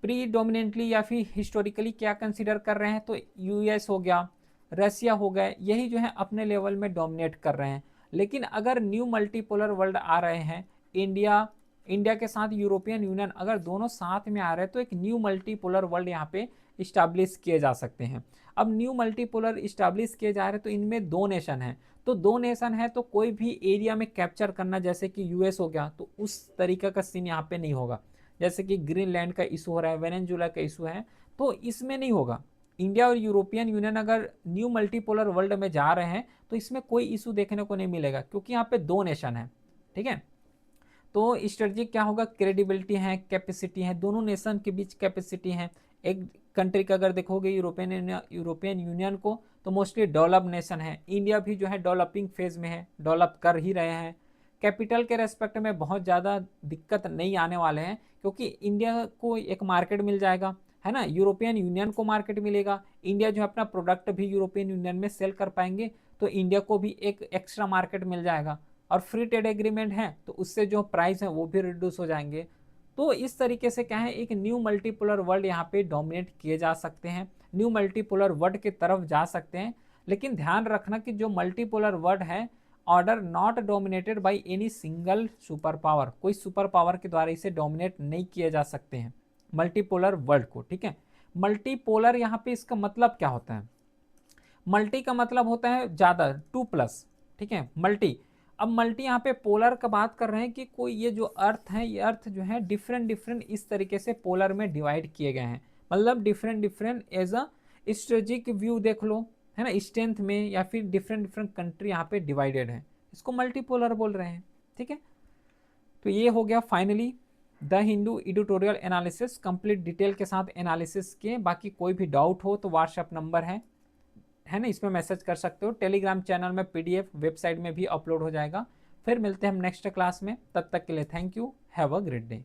प्री डोमिनेंटली या फिर हिस्टोरिकली क्या कंसीडर कर रहे हैं, तो यूएस हो गया, रसिया हो गए, यही जो है अपने लेवल में डोमिनेट कर रहे हैं। लेकिन अगर न्यू मल्टीपोलर वर्ल्ड आ रहे हैं, इंडिया इंडिया के साथ यूरोपियन यूनियन अगर दोनों साथ में आ रहे हैं तो एक न्यू मल्टीपोलर वर्ल्ड यहाँ पे इस्टेब्लिश किए जा सकते हैं। अब न्यू मल्टीपोलर इस्टेब्लिश किए जा रहे हैं तो इनमें दो नेशन हैं, तो दो नेशन है तो कोई भी एरिया में कैप्चर करना, जैसे कि यूएस हो गया, तो उस तरीके का सीन यहाँ पे नहीं होगा। जैसे कि ग्रीनलैंड का इशू हो रहा है, वेनेजुएला का इशू है, तो इसमें नहीं होगा। इंडिया और यूरोपियन यूनियन अगर न्यू मल्टीपोलर वर्ल्ड में जा रहे हैं तो इसमें कोई इशू देखने को नहीं मिलेगा, क्योंकि यहाँ पे दो नेशन है, ठीक है। तो स्ट्रेटजी क्या होगा, क्रेडिबिलिटी है, कैपेसिटी है, दोनों नेशन के बीच कैपेसिटी है। एक कंट्री का अगर देखोगे यूरोपियन यूनियन को तो मोस्टली डेवलप नेशन है, इंडिया भी जो है डेवलपिंग फेज में है, डेवलप कर ही रहे हैं। कैपिटल के रेस्पेक्ट में बहुत ज़्यादा दिक्कत नहीं आने वाले हैं, क्योंकि इंडिया को एक मार्केट मिल जाएगा, है ना, यूरोपियन यूनियन को मार्केट मिलेगा, इंडिया जो है अपना प्रोडक्ट भी यूरोपियन यूनियन में सेल कर पाएंगे, तो इंडिया को भी एक एक्स्ट्रा मार्केट मिल जाएगा। और फ्री ट्रेड एग्रीमेंट है तो उससे जो प्राइस है वो भी रिड्यूस हो जाएंगे। तो इस तरीके से क्या है, एक न्यू मल्टीपोलर वर्ल्ड यहाँ पे डोमिनेट किए जा सकते हैं, न्यू मल्टीपोलर वर्ल्ड की तरफ जा सकते हैं। लेकिन ध्यान रखना कि जो मल्टीपोलर वर्ल्ड है, order not dominated by any single super power, कोई सुपर पावर के द्वारा इसे डोमिनेट नहीं किए जा सकते हैं मल्टीपोलर वर्ल्ड को, ठीक है। मल्टीपोलर यहाँ पे इसका मतलब क्या होता है, मल्टी का मतलब होता है ज़्यादा, 2+, ठीक है, मल्टी। अब मल्टी यहाँ पे पोलर का बात कर रहे हैं कि कोई ये जो अर्थ है, ये अर्थ जो है डिफरेंट डिफरेंट इस तरीके से पोलर में डिवाइड किए गए हैं, मतलब different different as a strategic view देख लो, है ना, स्ट्रेंथ में, या फिर डिफरेंट डिफरेंट कंट्री यहाँ पे डिवाइडेड है, इसको मल्टीपोलर बोल रहे हैं, ठीक है। तो ये हो गया finally the Hindu editorial analysis, complete detail के साथ एनालिसिस के। बाकी कोई भी डाउट हो तो व्हाट्सएप नंबर है ना, इसमें मैसेज कर सकते हो। टेलीग्राम चैनल में पीडीएफ वेबसाइट में भी अपलोड हो जाएगा। फिर मिलते हैं हम नेक्स्ट क्लास में, तब तक के लिए thank you, have a great day.